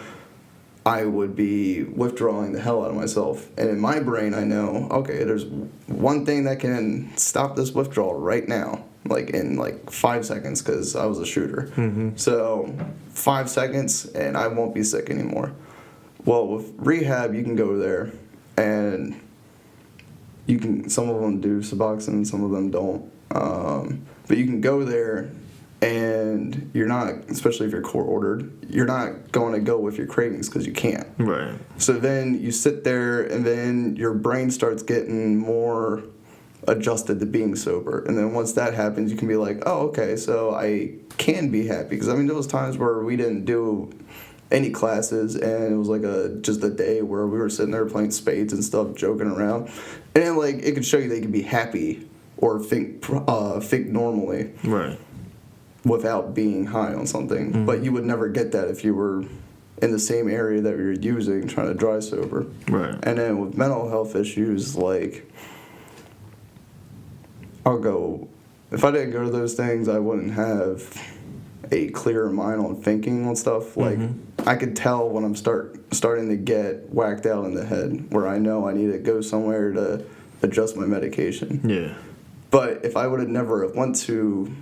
I would be withdrawing the hell out of myself. And in my brain, I know, okay, there's one thing that can stop this withdrawal right now, like in like 5 seconds, because I was a shooter. Mm-hmm. So 5 seconds, and I won't be sick anymore. Well, with rehab, you can go there, and some of them do Suboxone, some of them don't. But you can go there, and you're not, especially if you're court ordered, you're not going to go with your cravings because you can't. Right. So then you sit there, and then your brain starts getting more adjusted to being sober. And then once that happens, you can be like, oh, okay, so I can be happy. Because, I mean, there was times where we didn't do any classes, and it was like just a day where we were sitting there playing spades and stuff, joking around. And then, like, it could show you that you could be happy or think normally. Right. Without being high on something. Mm-hmm. But you would never get that if you were in the same area that you're using, trying to dry sober. Right. And then with mental health issues, like, if I didn't go to those things, I wouldn't have a clearer mind on thinking on stuff. Like, I could tell when I'm starting to get whacked out in the head, where I know I need to go somewhere to adjust my medication. Yeah. But if I would have never went to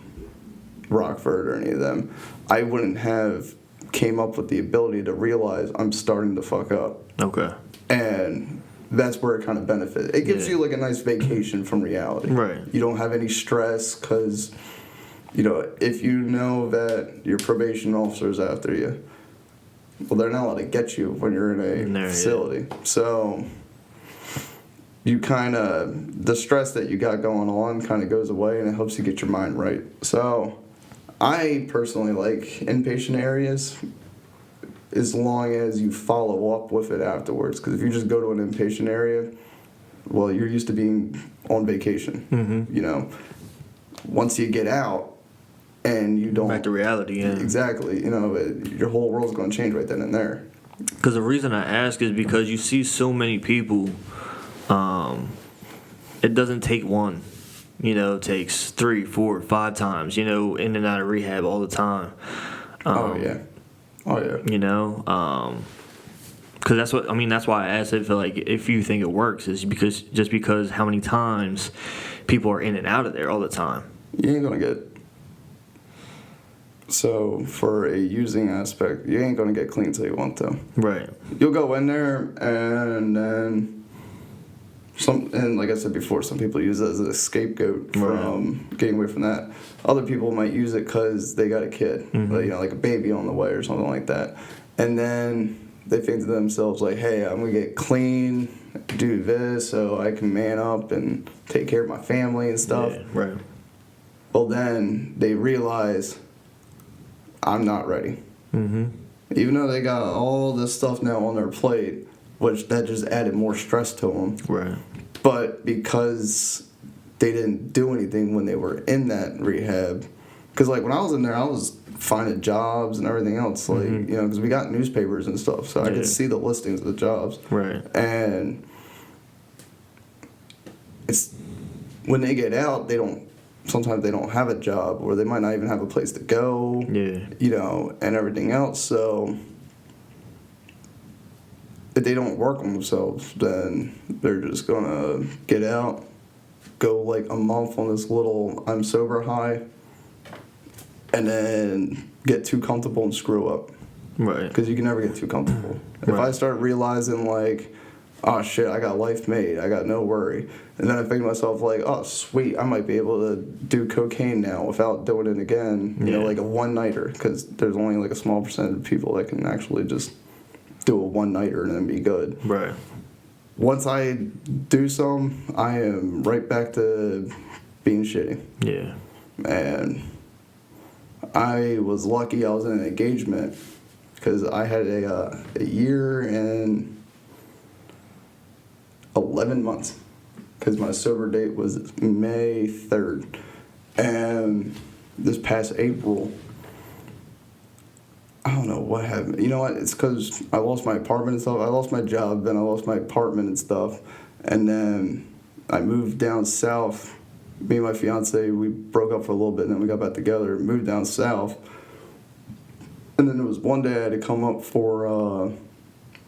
Rockford or any of them, I wouldn't have came up with the ability to realize I'm starting to fuck up. Okay. And that's where it kind of benefits. It gives you like a nice vacation from reality. Right. You don't have any stress because, if you know that your probation officer is after you, well, they're not allowed to get you when you're in a facility. Yeah. So you the stress that you got going on kind of goes away, and it helps you get your mind right. So I personally like inpatient areas as long as you follow up with it afterwards. Because if you just go to an inpatient area, well, you're used to being on vacation. Mm-hmm. Once you get out and you don't... Back to reality, yeah. Exactly. Your whole world's going to change right then and there. Because the reason I ask is because you see so many people, it doesn't take one. It takes 3, 4, 5 times, in and out of rehab all the time. Oh, yeah. Because that's why I asked if you think it works, is because how many times people are in and out of there all the time. You ain't going to get... So, for a using aspect, you ain't going to get clean until you want to. Right. You'll go in there, and then... And like I said before, some people use it as a scapegoat from getting away from that. Other people might use it because they got a kid, like a baby on the way or something like that. And then they think to themselves, like, hey, I'm going to get clean, do this so I can man up and take care of my family and stuff. Yeah, right. Well, then they realize I'm not ready. Mm-hmm. Even though they got all this stuff now on their plate, which that just added more stress to them. Right. But because they didn't do anything when they were in that rehab, because like when I was in there, I was finding jobs and everything else, like because we got newspapers and stuff, so I could see the listings of the jobs. Right. And it's when they get out, sometimes they don't have a job, or they might not even have a place to go. Yeah. And everything else. So if they don't work on themselves, then they're just gonna get out, go like a month on this little I'm sober high, and then get too comfortable and screw up. Right. Because you can never get too comfortable. If Right. I start realizing, like, oh, shit, I got life made, I got no worry, and then I think to myself, like, oh, sweet, I might be able to do cocaine now without doing it again, you know, like a one-nighter, because there's only, like, a small percentage of people that can actually just do a one-nighter and then be good. Right. Once I do some, I am right back to being shitty. Yeah. And I was lucky I was in an engagement because I had a year and 11 months because my sober date was May 3rd. And this past April, I don't know what happened. You know what? It's because I lost my apartment and stuff. I lost my job, then I lost my apartment and stuff. And then I moved down south. Me and my fiance, we broke up for a little bit, and then we got back together, moved down south. And then there was one day I had to come up for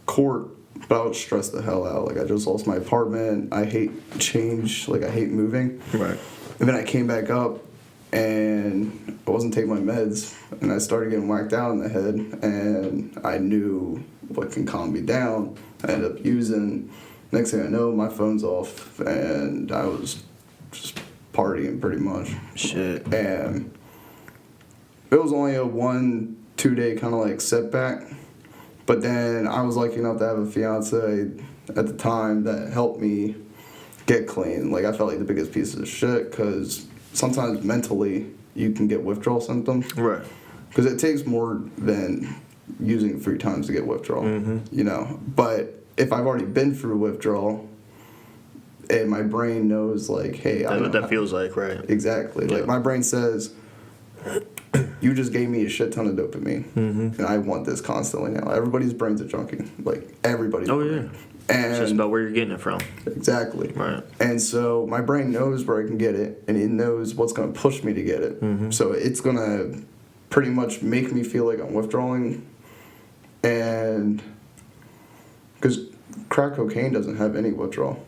court, but I was stressed the hell out. Like, I just lost my apartment. I hate change. Like, I hate moving. Right. And then I came back up, and I wasn't taking my meds, and I started getting whacked out in the head, and I knew what can calm me down. I ended up using. Next thing I know, my phone's off, and I was just partying pretty much. Shit. And it was only a 1-2 day kind of like setback. But then I was lucky enough to have a fiance at the time that helped me get clean. Like, I felt like the biggest piece of shit because sometimes mentally you can get withdrawal symptoms. Right. Because it takes more than using 3 times to get withdrawal, you know. But if I've already been through withdrawal, and my brain knows, like, hey, I That's know what that feels like, right? Exactly. Yeah. Like, my brain says, you just gave me a shit ton of dopamine, and I want this constantly now. Everybody's brain's a junkie. Like, everybody's Oh, brain. yeah. And It's just about where you're getting it from. Exactly. Right. And so my brain knows where I can get it, and it knows what's going to push me to get it. So it's going to pretty much make me feel like I'm withdrawing. And because crack cocaine doesn't have any withdrawal.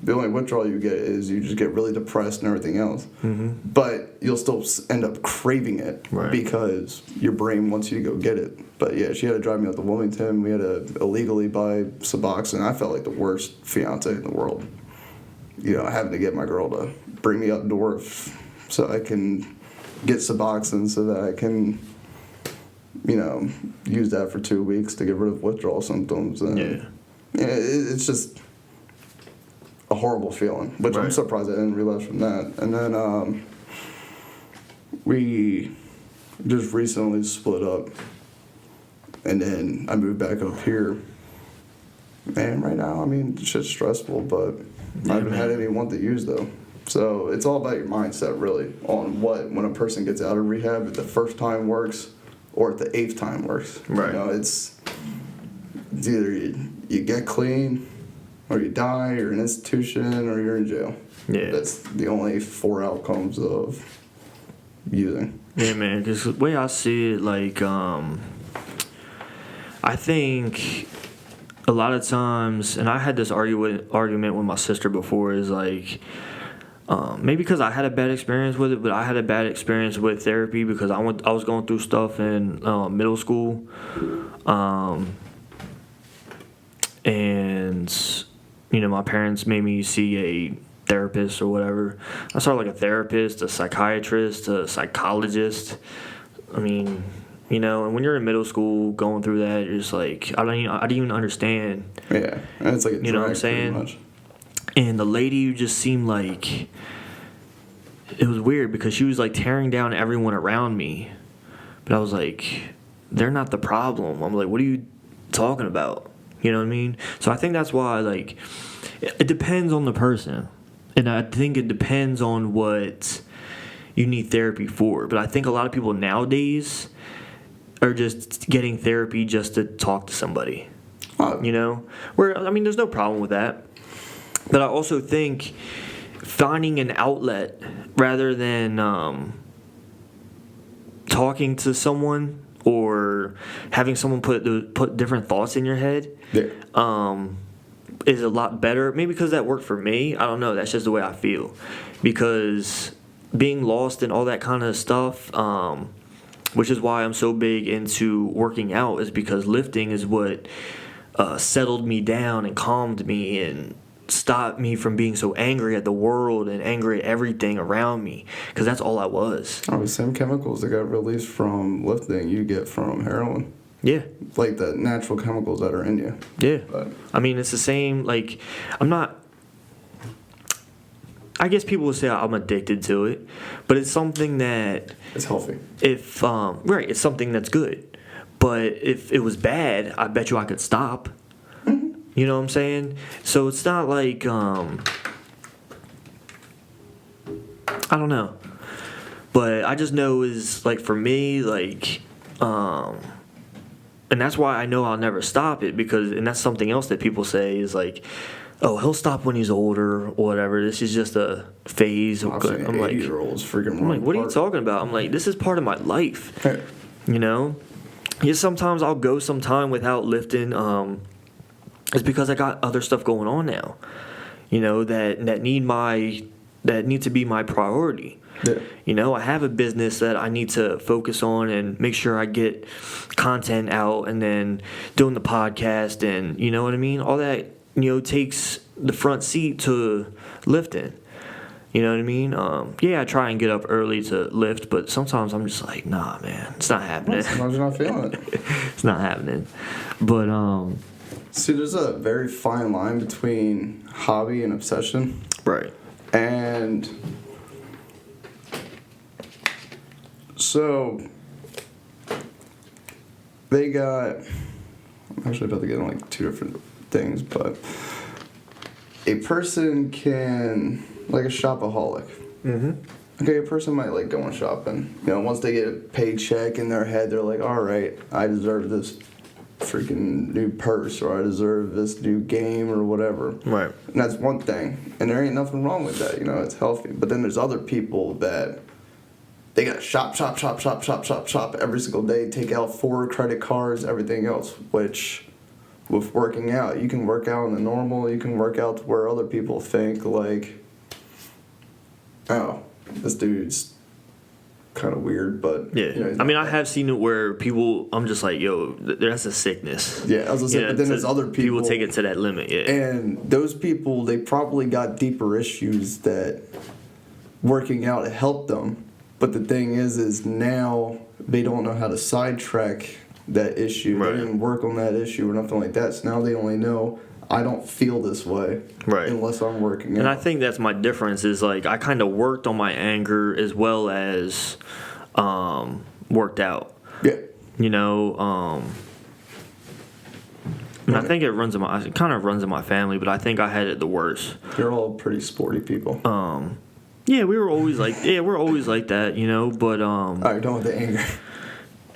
The only withdrawal you get is you just get really depressed and everything else. But you'll still end up craving it because your brain wants you to go get it. But yeah, she had to drive me out to Wilmington. We had to illegally buy Suboxone. I felt like the worst fiance in the world. You know, having to get my girl to bring me up north so I can get Suboxone so that I can, you know, use that for 2 weeks to get rid of withdrawal symptoms. And yeah, it's just a horrible feeling, which I'm surprised I didn't relapse from that. And then we just recently split up, and then I moved back up here. And right now, I mean, shit's stressful, but I haven't had anyone to use, though. So it's all about your mindset, really, on when a person gets out of rehab, if the first time works or if the 8th time works. Right. You know, it's either you get clean, or you die, or an institution, or you're in jail. Yeah. That's the only 4 outcomes of using. Yeah, man, because the way I see it, like, I think a lot of times, and I had this argument with my sister before, is like, maybe because I had a bad experience with it, but I had a bad experience with therapy because I was going through stuff in middle school, and you know, my parents made me see a therapist or whatever. I saw like a therapist, a psychiatrist, a psychologist. I mean, you know, and when you're in middle school going through that, you're just like, I didn't even understand. Yeah, and it's like a you know what I'm saying? much. And the lady just seemed like, it was weird because she was like tearing down everyone around me. But I was like, they're not the problem. I'm like, what are you talking about? You know what I mean? So I think that's why, like, it depends on the person. And I think it depends on what you need therapy for. But I think a lot of people nowadays are just getting therapy just to talk to somebody. You know? Where, I mean, there's no problem with that. But I also think finding an outlet rather than talking to someone or having someone put different thoughts in your head is a lot better. Maybe because that worked for me. I don't know. That's just the way I feel. Because being lost and all that kind of stuff, which is why I'm so big into working out, is because lifting is what settled me down and calmed me and stopped me from being so angry at the world and angry at everything around me, because that's all I was. Oh, the same chemicals that got released from lifting you get from heroin. Yeah. Like the natural chemicals that are in you. Yeah. But I mean, it's the same, like, I guess people would say I'm addicted to it, but it's something that... it's healthy. Right, it's something that's good. But if it was bad, I bet you I could stop. Mm-hmm. You know what I'm saying? So it's not like, I don't know. But I just know is, like, for me, like, and that's why I know I'll never stop it, because, and that's something else that people say is like, oh, he'll stop when he's older or whatever. This is just a phase. I'm like, 80-year-olds freaking. I'm like, what are you talking about? I'm like, this is part of my life. Hey. You know? Yeah, sometimes I'll go some time without lifting. It's because I got other stuff going on now. You know, that need to be my priority. Yeah. You know, I have a business that I need to focus on and make sure I get content out, and then doing the podcast, and you know what I mean? All that, you know, takes the front seat to lifting. You know what I mean? Yeah, I try and get up early to lift, but sometimes I'm just like, nah, man, it's not happening. Sometimes you're not feeling it. It's not happening. But, see, there's a very fine line between hobby and obsession. Right. And so they got, I'm actually about to get on like two different things, but a person can, like a shopaholic. Mm-hmm. Okay, a person might like going shopping. You know, once they get a paycheck in their head, they're like, all right, I deserve this freaking new purse, or I deserve this new game, or whatever. Right. And that's one thing. And there ain't nothing wrong with that, you know, it's healthy. But then there's other people that they got shop every single day, take out 4 credit cards, everything else, which with working out, you can work out in the normal, you can work out to where other people think like, oh, this dude's kind of weird, but yeah. You know, I mean, I have seen it where people, I'm just like, yo, that's a sickness. Yeah, I was gonna say, but then there's other people. People take it to that limit, yeah. And those people, they probably got deeper issues that working out helped them. But the thing is now they don't know how to sidetrack that issue. Right. They didn't work on that issue or nothing like that. So now they only know, I don't feel this way, right, unless I'm working out. And I think that's my difference, is like I kind of worked on my anger as well as worked out. Yeah. You know, and I think it kind of runs in my family, but I think I had it the worst. You're all pretty sporty people. Yeah, we're always like that, you know, but all right, done with the anger.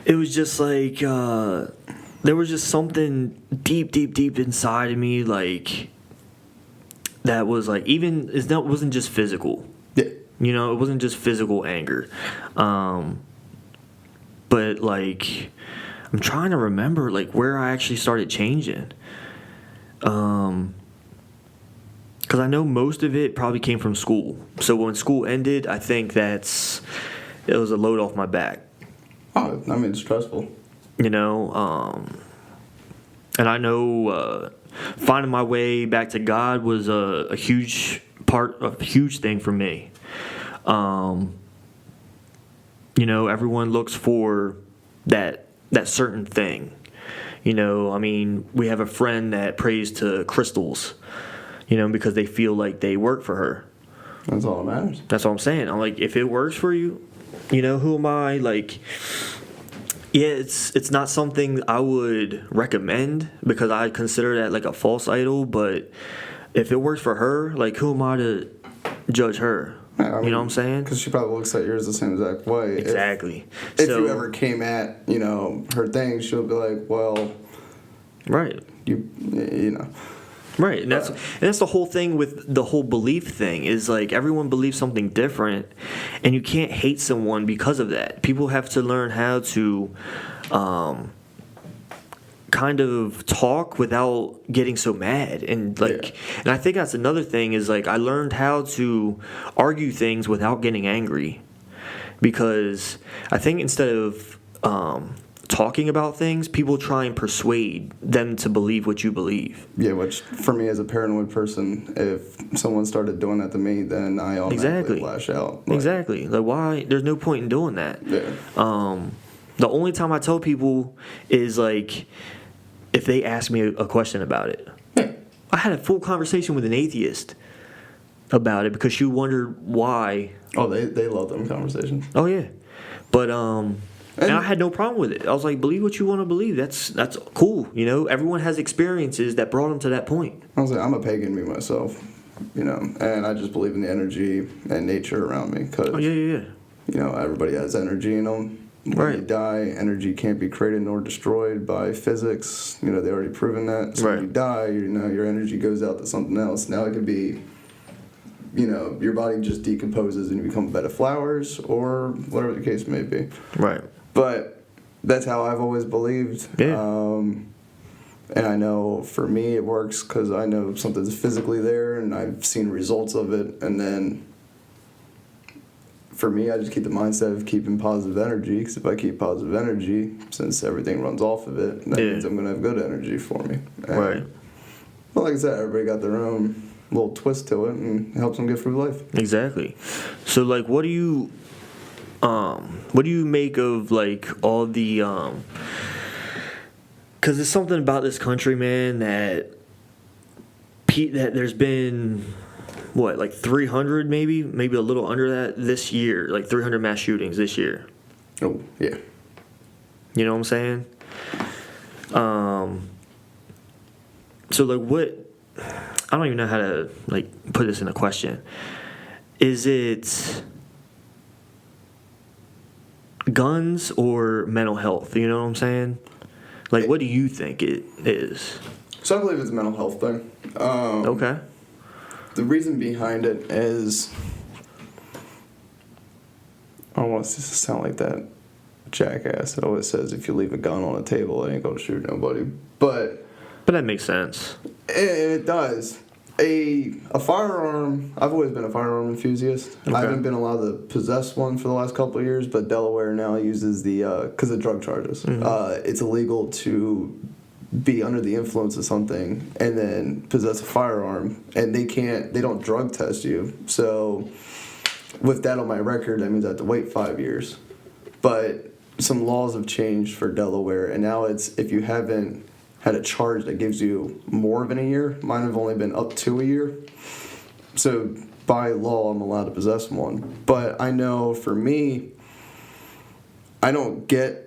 It was just like there was just something deep inside of me, like that was like, even it wasn't just physical. Yeah. You know, it wasn't just physical anger. But like I'm trying to remember like where I actually started changing. Because I know most of it probably came from school. So when school ended, I think it was a load off my back. Oh, I mean, it's stressful. You know, and I know finding my way back to God was a huge thing for me. You know, everyone looks for that certain thing. You know, I mean, we have a friend that prays to crystals, you know, because they feel like they work for her. That's all that matters. That's what I'm saying. I'm like, if it works for you, you know, who am I? Like, yeah, it's not something I would recommend, because I consider that like a false idol. But if it works for her, like, who am I to judge her? Yeah, I mean, you know what I'm saying? Because she probably looks at yours the same exact way. Exactly. If you ever came at, you know, her thing, she'll be like, well, right. You know. Right, and that's the whole thing with the whole belief thing, is like everyone believes something different, and you can't hate someone because of that. People have to learn how to kind of talk without getting so mad, and like, and I think that's another thing, is like I learned how to argue things without getting angry, because I think instead of talking about things, people try and persuade them to believe what you believe. Yeah, which for me as a paranoid person, if someone started doing that to me, then I automatically lash out. Exactly. Like, why? There's no point in doing that. Yeah. The only time I tell people is, like, if they ask me a question about it. I had a full conversation with an atheist about it because she wondered why. Oh, they love them conversations. Oh, yeah. But, and I had no problem with it. I was like, believe what you want to believe. That's cool, you know? Everyone has experiences that brought them to that point. I was like, I'm a pagan me myself, you know, and I just believe in the energy and nature around me because, yeah. You know, everybody has energy in them. When you die, energy can't be created nor destroyed by physics. You know, they already proven that. So when you die, you know, your energy goes out to something else. Now it could be, you know, your body just decomposes and you become a bed of flowers or whatever the case may be. Right. But that's how I've always believed. Yeah. And I know for me it works because I know something's physically there and I've seen results of it. And then for me, I just keep the mindset of keeping positive energy because if I keep positive energy, since everything runs off of it, that means I'm going to have good energy for me. And, right. Well, like I said, everybody got their own little twist to it and it helps them get through life. Exactly. So, like, what do you make of, like, all the because there's something about this country, man, that there's been what, like 300 maybe a little under that this year, like 300 mass shootings this year. Oh, yeah. You know what I'm saying? So, like, what, I don't even know how to, like, put this in a question. Is it guns or mental health? You know what I'm saying? Like, what do you think it is? So I believe it's a mental health thing. Okay. The reason behind it is, I don't want to sound like that jackass that always says if you leave a gun on a table, it ain't going to shoot nobody. But that makes sense. It does. A firearm, I've always been a firearm enthusiast. Okay. I haven't been allowed to possess one for the last couple of years, but Delaware now uses because of drug charges. Mm-hmm. It's illegal to be under the influence of something and then possess a firearm, and they don't drug test you. So with that on my record, that means I have to wait 5 years. But some laws have changed for Delaware, and now it's if you haven't had a charge that gives you more than a year. Mine have only been up to a year. So by law, I'm allowed to possess one. But I know for me, I don't get...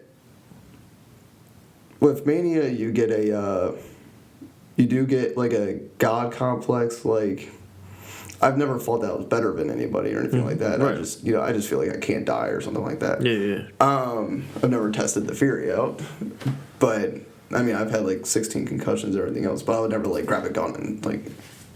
With mania, you get you do get like a God complex. Like, I've never thought that I was better than anybody or anything like that. Right. I just feel like I can't die or something like that. Yeah. I've never tested the theory out, but I mean, I've had like 16 concussions and everything else, but I would never like grab a gun and like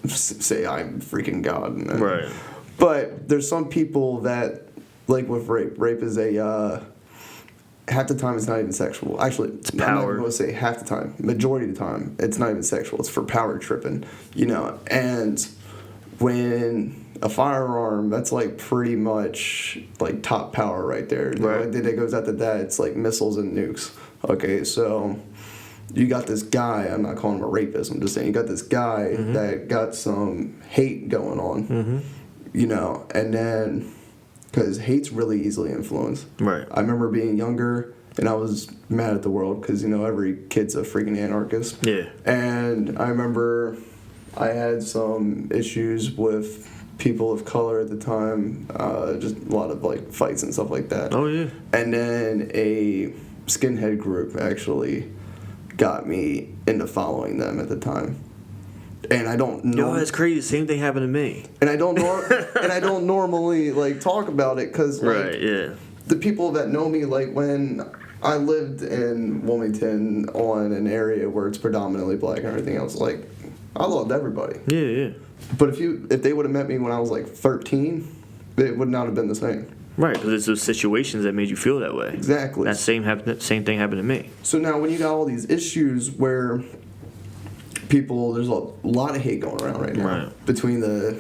say I'm freaking God. Right. But there's some people that, like with rape. Rape is half the time it's not even sexual. Actually, it's power. I'm not going to say half the time. Majority of the time, it's not even sexual. It's for power tripping, you know. And when a firearm, that's like pretty much like top power right there. Right. That goes after that, it's like missiles and nukes. Okay, so you got this guy, I'm not calling him a rapist, I'm just saying you got this guy that got some hate going on, you know, and then, because hate's really easily influenced. Right. I remember being younger, and I was mad at the world, because, you know, every kid's a freaking anarchist. Yeah. And I remember I had some issues with people of color at the time, just a lot of, like, fights and stuff like that. Oh, yeah. And then a skinhead group actually got me into following them at the time, and I don't know. Yo, that's crazy. Same thing happened to me. And I don't normally like talk about it because right, yeah. The people that know me, like when I lived in Wilmington on an area where it's predominantly black and everything else, like I loved everybody. Yeah. But if they would have met me when I was like 13, it would not have been the same. Right, because it's those situations that made you feel that way. Exactly. That same thing happened to me. So now when you got all these issues where there's a lot of hate going around right now. Right. Between the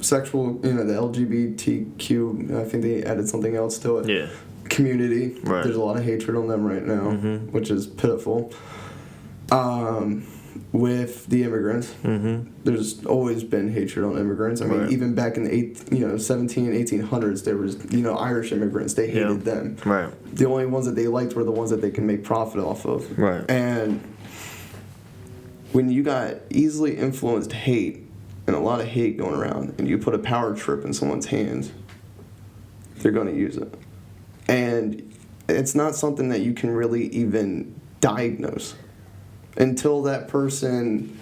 sexual, the LGBTQ, I think they added something else to it. Yeah. Community. Right. There's a lot of hatred on them right now, which is pitiful. With the immigrants, there's always been hatred on immigrants. I mean, even back in the 1800s, there was, Irish immigrants. They hated them. Right. The only ones that they liked were the ones that they can make profit off of. Right. And when you got easily influenced hate and a lot of hate going around, and you put a power trip in someone's hands, they're going to use it. And it's not something that you can really even diagnose until that person,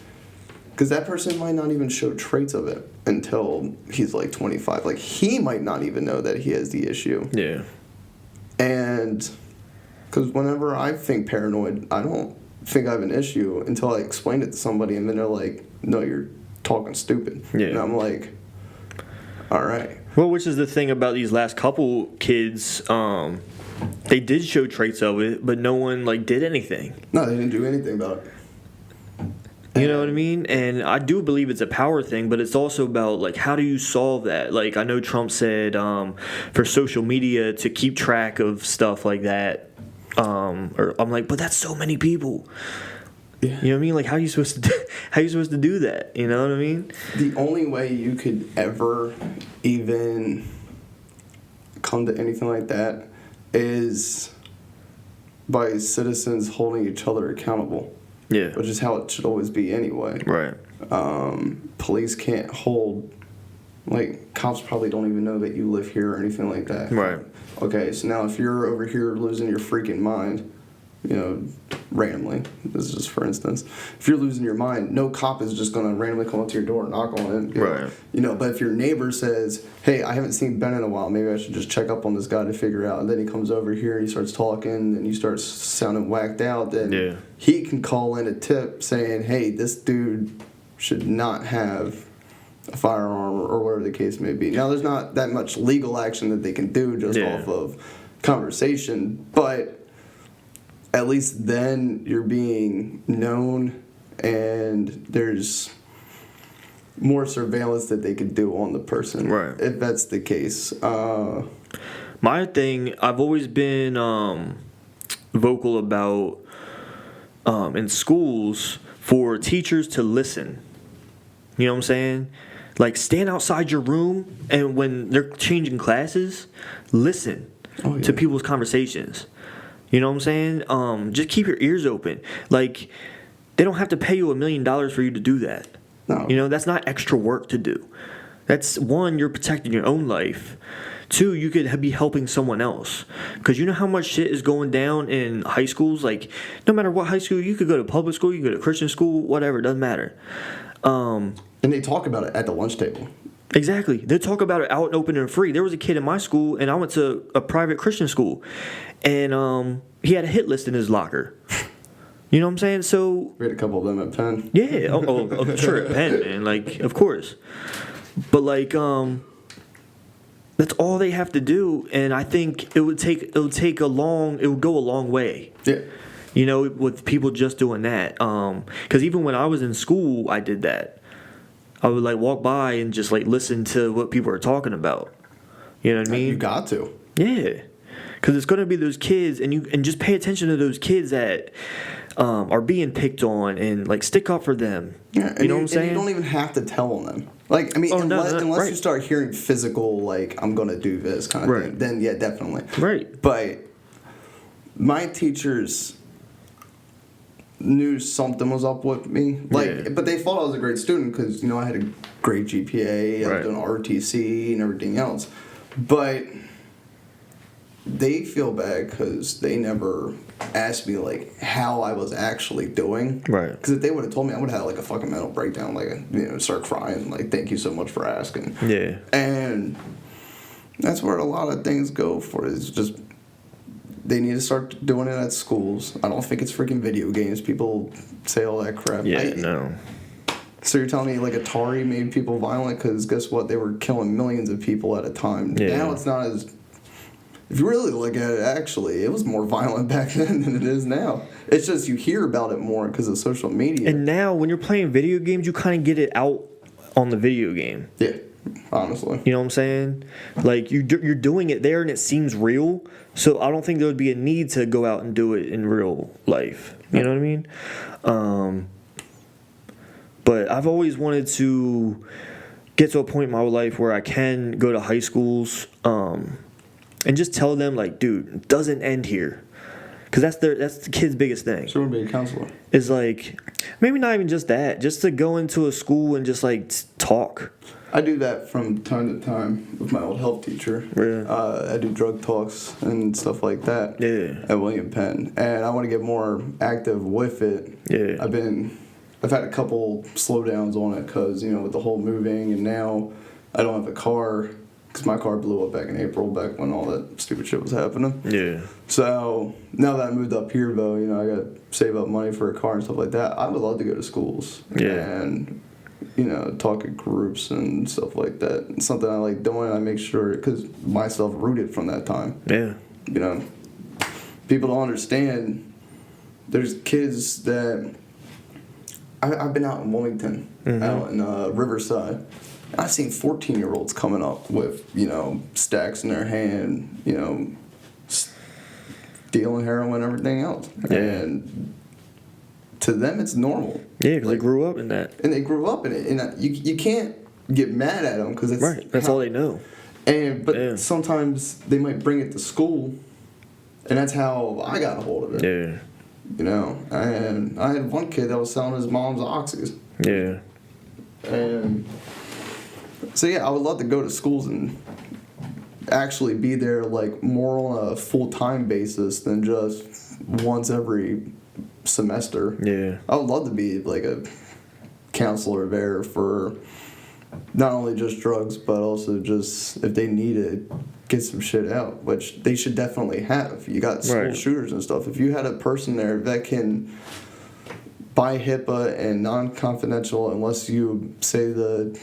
because that person might not even show traits of it until he's like 25. Like, he might not even know that he has the issue. Yeah. And because whenever I think paranoid, I don't think I have an issue until I explain it to somebody, and then they're like, no, you're talking stupid. Yeah. And I'm like, all right. Well, which is the thing about these last couple kids, they did show traits of it, but no one did anything. No, they didn't do anything about it. You know what I mean? And I do believe it's a power thing, but it's also about how do you solve that? I know Trump said for social media to keep track of stuff like that. Or I'm like, but that's so many people. Yeah. You know what I mean? How are you supposed to do that? You know what I mean? The only way you could ever even come to anything like that is by citizens holding each other accountable. Yeah. Which is how it should always be anyway. Right. Police can't hold, cops probably don't even know that you live here or anything like that. Right. Okay, so now if you're over here losing your freaking mind, randomly, this is just for instance, if you're losing your mind, no cop is just going to randomly come up to your door and knock on it. Right. But if your neighbor says, hey, I haven't seen Ben in a while, maybe I should just check up on this guy to figure out, and then he comes over here and he starts talking and you start sounding whacked out, then he can call in a tip saying, hey, this dude should not have a firearm or whatever the case may be. Now, there's not that much legal action that they can do just off of conversation, but at least then you're being known and there's more surveillance that they could do on the person. Right. If that's the case. My thing, I've always been vocal about in schools for teachers to listen. You know what I'm saying? Stand outside your room and when they're changing classes, listen to people's conversations. You know what I'm saying? Just keep your ears open. They don't have to pay you $1 million for you to do that. No. That's not extra work to do. That's, one, you're protecting your own life. Two, you could be helping someone else. Because you know how much shit is going down in high schools? No matter what high school, you could go to public school, you could go to Christian school, whatever, it doesn't matter. And they talk about it at the lunch table. Exactly. They talk about it out and open and free. There was a kid in my school, and I went to a private Christian school, and he had a hit list in his locker. You know what I'm saying? So we had a couple of them at Penn. Yeah. Oh, sure, at Penn, man. Of course. But that's all they have to do, and I think it would go a long way. Yeah. With people just doing that. Because even when I was in school, I did that. I would walk by and just listen to what people are talking about. You know what I mean? You got to. Yeah, because it's going to be those kids, and just pay attention to those kids that are being picked on, and stick up for them. Yeah, you know what I'm saying? And you don't even have to tell them. Unless you start hearing physical, I'm going to do this kind of thing, then yeah, definitely. Right. But my teachers knew something was up with me. But they thought I was a great student because, I had a great GPA, I was doing RTC and everything else. But they feel bad because they never asked me, how I was actually doing. Right. Because if they would have told me, I would have had, a fucking mental breakdown, start crying, thank you so much for asking. Yeah. And that's where a lot of things go for, is just they need to start doing it at schools. I don't think it's freaking video games. People say all that crap. Yeah, no. So you're telling me Atari made people violent? Because guess what? They were killing millions of people at a time. Yeah. Now it's not as... If you really look at it, actually, it was more violent back then than it is now. It's just you hear about it more because of social media. And now when you're playing video games, you kind of get it out on the video game. Yeah. honestly. You know what I'm saying? Like, you're doing it there and it seems real, so I don't think there would be a need to go out and do it in real life. You know what I mean? But I've always wanted to get to a point in my life where I can go to high schools and just tell them, like, dude, it doesn't end here. Because that's the kid's biggest thing. So you want to be a counselor? Is like, maybe not even just that, just to go into a school and just like talk. I do that from time to time with my old health teacher. Yeah. I do drug talks and stuff like that. Yeah. At William Penn, and I want to get more active with it. Yeah. I've had a couple slowdowns on it because, you know, with the whole moving, and now I don't have a car because my car blew up back in April, back when all that stupid shit was happening. Yeah. So now that I moved up here, though, you know, I got to save up money for a car and stuff like that. I would love to go to schools. Yeah. And, you know, talk at groups and stuff like that. It's something I like doing. I make sure, because myself rooted from that time. Yeah. You know, people don't understand. There's kids that I've been out in Wilmington, out in Riverside. I've seen 14-year-olds coming up with, you know, stacks in their hand, you know, stealing heroin, everything else. Yeah. And to them, it's normal. Yeah, because they grew up in that. And they grew up in it. And you can't get mad at them because it's Right. That's all they know. But sometimes they might bring it to school, and that's how I got a hold of it. Yeah. You know, and I had one kid that was selling his mom's oxys. Yeah. And so, yeah, I would love to go to schools and actually be there, like, more on a full-time basis than just once every semester. Yeah. I would love to be, like, a counselor there for not only just drugs, but also just if they need it, get some shit out, which they should definitely have. You got school shooters and stuff. If you had a person there that can, by HIPAA and non-confidential, unless you say the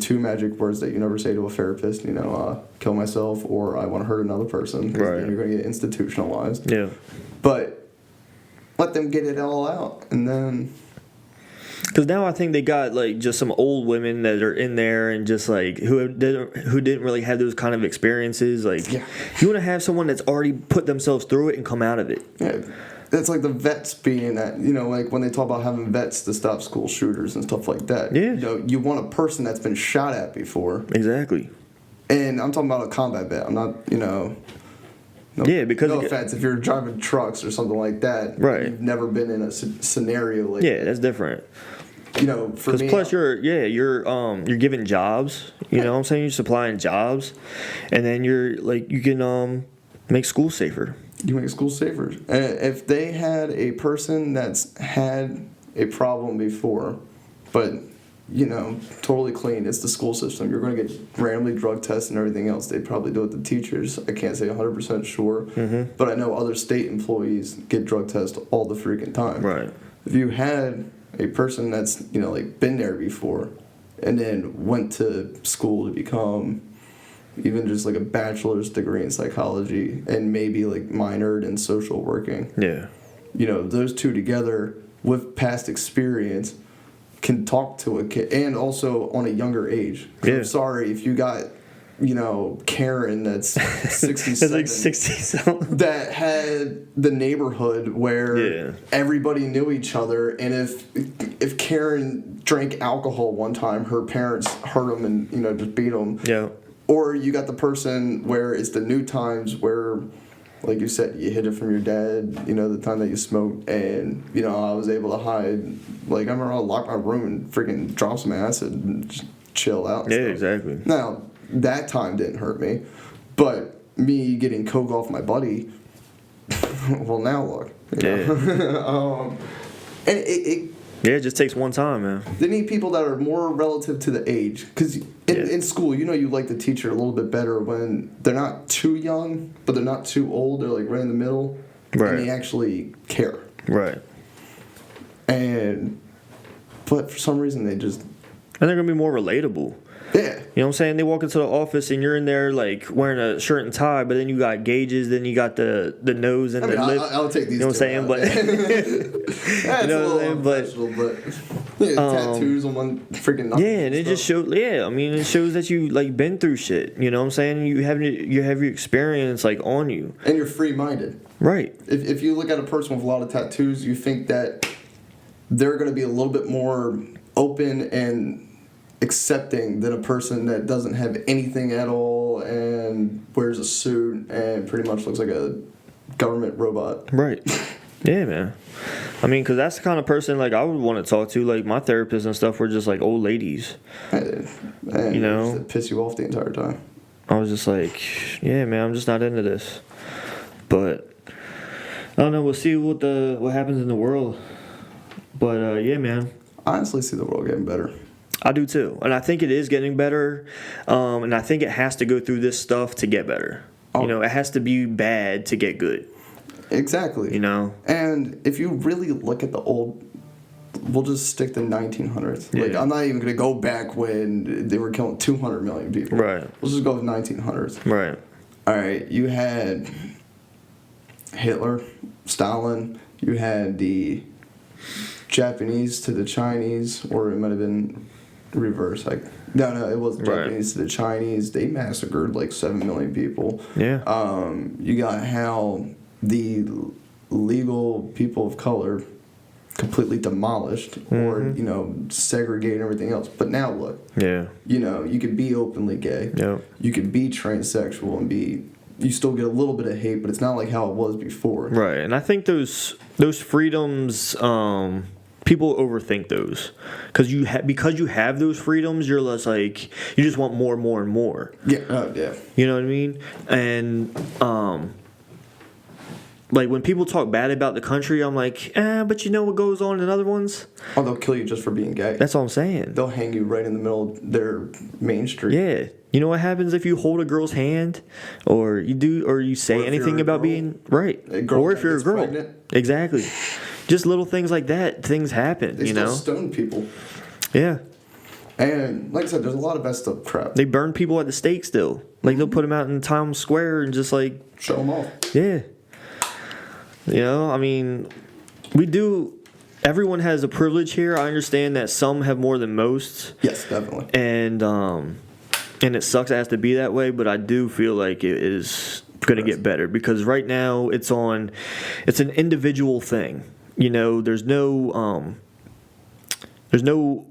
two magic words that you never say to a therapist, you know, kill myself or I want to hurt another person, because then you're going to get institutionalized. Yeah. But let them get it all out, and then... Because now I think they got, like, just some old women that are in there and just, like, who didn't really have those kind of experiences. Like, you want to have someone that's already put themselves through it and come out of it. Yeah. It's like the vets being that, you know, like when they talk about having vets to stop school shooters and stuff like that. Yeah. You know, you want a person that's been shot at before. Exactly. And I'm talking about a combat vet. I'm not, you know... because... No offense, if you're driving trucks or something like that, you've never been in a scenario like that. Yeah, that's different. You know, for me... Because plus you're giving jobs, you know what I'm saying? You're supplying jobs, and then you're, like, you can make school safer. You make school safer. If they had a person that's had a problem before, but, you know, totally clean, it's the school system. You're going to get randomly drug tests and everything else. They'd probably do it to teachers. I can't say 100% sure, but I know other state employees get drug tests all the freaking time. Right. If you had a person that's, you know, like, been there before and then went to school to become... even just like a bachelor's degree in psychology and maybe like minored in social working. Yeah. You know, those two together with past experience can talk to a kid, and also on a younger age. Yeah. I'm sorry if you got, you know, Karen that's 67. That's like 60-something. That had the neighborhood where everybody knew each other, and if Karen drank alcohol one time, her parents hurt them and, you know, just beat them. Yeah. Or you got the person where it's the new times where, like you said, you hid it from your dad, you know, the time that you smoked, and, you know, I was able to hide. Like, I remember I locked my room and freaking dropped some acid and just chill out. Yeah, exactly. Now, that time didn't hurt me, but me getting coke off my buddy, well, now look. You know? And it just takes one time, man. They need people that are more relative to the age. Because in school, you know, you like the teacher a little bit better when they're not too young, but they're not too old. They're like right in the middle. Right. And they actually care. Right. But for some reason, they just... And they're going to be more relatable. Yeah. You know what I'm saying? They walk into the office and you're in there like wearing a shirt and tie, but then you got gauges, then you got the nose and the lip. I'll take these. You know what I'm saying? But you know what I'm saying? But Tattoos on one freaking knuckle. Yeah, and it just shows. Yeah, I mean, it shows that you like been through shit. You know what I'm saying? You have your experience like on you, and you're free-minded. Right. If you look at a person with a lot of tattoos, you think that they're going to be a little bit more open and accepting than a person that doesn't have anything at all and wears a suit and pretty much looks like a government robot. Right. Yeah, man. I mean, because that's the kind of person like I would want to talk to. Like my therapists and stuff were just like old ladies. And you know, it piss you off the entire time. I was just like, yeah, man, I'm just not into this. But I don't know. We'll see what happens in the world. But yeah, man. I honestly see the world getting better. I do too, and I think it is getting better. And I think it has to go through this stuff to get better. Oh. You know, it has to be bad to get good. Exactly. You know? And if you really look at the old, we'll just stick to 1900s. Yeah. Like, I'm not even going to go back when they were killing 200 million people. Right. Let's just go with 1900s. Right. All right. You had Hitler, Stalin. You had the Japanese to the Chinese, or it might have been reverse. No, it was Japanese to the Chinese. They massacred like 7 million people. Yeah. You got how the legal people of color completely demolished or, segregated and everything else. But now look. Yeah. You could be openly gay. Yeah. You could be transsexual and you still get a little bit of hate, but it's not like how it was before. Right. And I think those freedoms, people overthink those. Because you have those freedoms, you're less like, you just want more and more and more. Yeah. Yeah. You know what I mean? And, like, when people talk bad about the country, I'm like, but you know what goes on in other ones? Oh, they'll kill you just for being gay. That's all I'm saying. They'll hang you right in the middle of their main street. Yeah. You know what happens if you hold a girl's hand? Or you say anything about being... Right. Or if you're a girl. Pregnant. Exactly. Just little things like that. Things happen, They still stone people. Yeah. And, like I said, there's a lot of messed up crap. They burn people at the stake still. Like, they'll put them out in Times Square and just, like... Show them off. Yeah. You know, I mean, everyone has a privilege here. I understand that some have more than most. Yes, definitely. And it sucks it has to be that way, but I do feel like it is going to get better because right now it's an individual thing. You know, there's no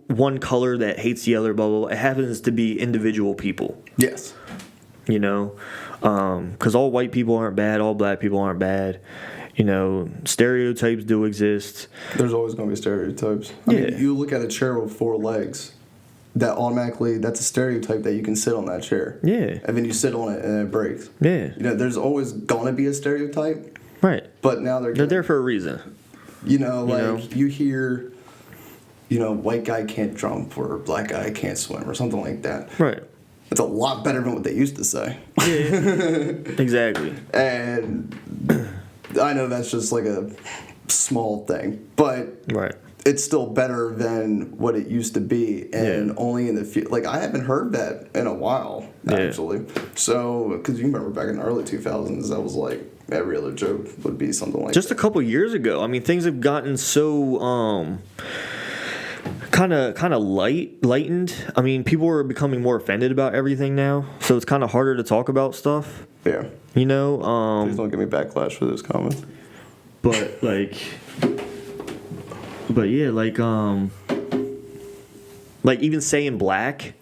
one color that hates the other, blah, blah, blah. It happens to be individual people. Yes. You know, because all white people aren't bad, all black people aren't bad. You know, stereotypes do exist. There's always going to be stereotypes. I mean, you look at a chair with 4 legs, that's a stereotype that you can sit on that chair. Yeah. And then you sit on it and it breaks. Yeah. There's always going to be a stereotype. Right. But now they're there for a reason. You hear, white guy can't jump or black guy can't swim or something like that. Right. It's a lot better than what they used to say. Yeah. Exactly. And I know that's just like a small thing, but right. It's still better than what it used to be, and only in the like I haven't heard that in a while actually. So because you remember back in the early 2000s, that was like every other joke would be something like just that. A couple years ago. I mean, things have gotten so kind of lightened. I mean, people are becoming more offended about everything now, so it's kind of harder to talk about stuff. Yeah. You know, please don't give me backlash for those comments. But yeah, like even saying black.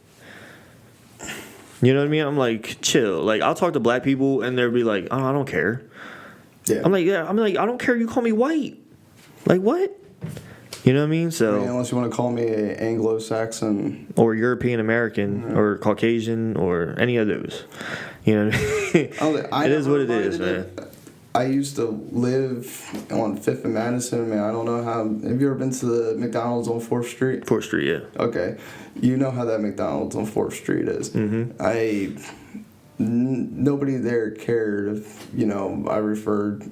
You know what I mean? I'm like, chill. Like I'll talk to black people and they'll be like, oh, I don't care. Yeah. I'm like, I don't care. You call me white. Like what? You know what I mean? So unless you want to call me an Anglo-Saxon or European American or Caucasian or any of those. You know what I mean? It is what it is, man. I used to live on 5th and Madison, man. I don't know how. Have you ever been to the McDonald's on 4th Street? 4th Street, yeah. Okay. You know how that McDonald's on 4th Street is. Mm-hmm. Nobody there cared if, I referred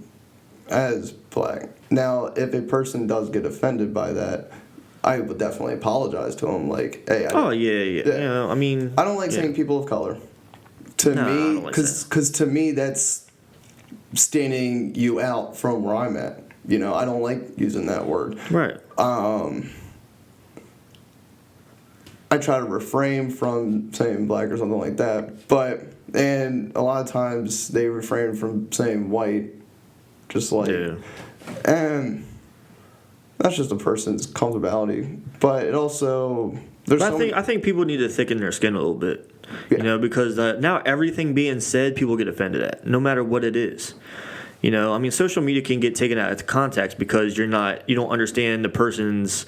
as black. Now, if a person does get offended by that, I would definitely apologize to them. Like, hey, yeah. You know, I mean, I don't like saying people of color. To me, because to me, that's standing you out from where I'm at. I don't like using that word. Right. I try to refrain from saying black or something like that. And a lot of times they refrain from saying white, just like, and that's just a person's comfortability. But it also, I think people need to thicken their skin a little bit, because now everything being said, people get offended at, no matter what it is. I mean, social media can get taken out of context because you don't understand the person's,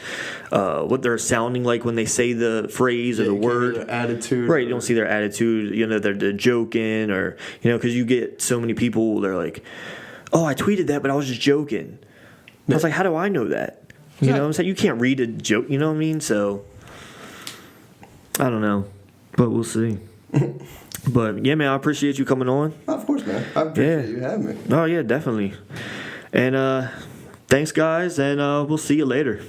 what they're sounding like when they say the phrase or the word. Their attitude. Right, you don't see their attitude, they're joking or, because you get so many people, they're like, oh, I tweeted that, but I was just joking. I was like, how do I know that? You know what I'm saying? You can't read a joke, you know what I mean? So, I don't know, but we'll see. But yeah, man, I appreciate you coming on. Of course, man. I appreciate you having me. Oh yeah, definitely. And thanks, guys, and we'll see you later.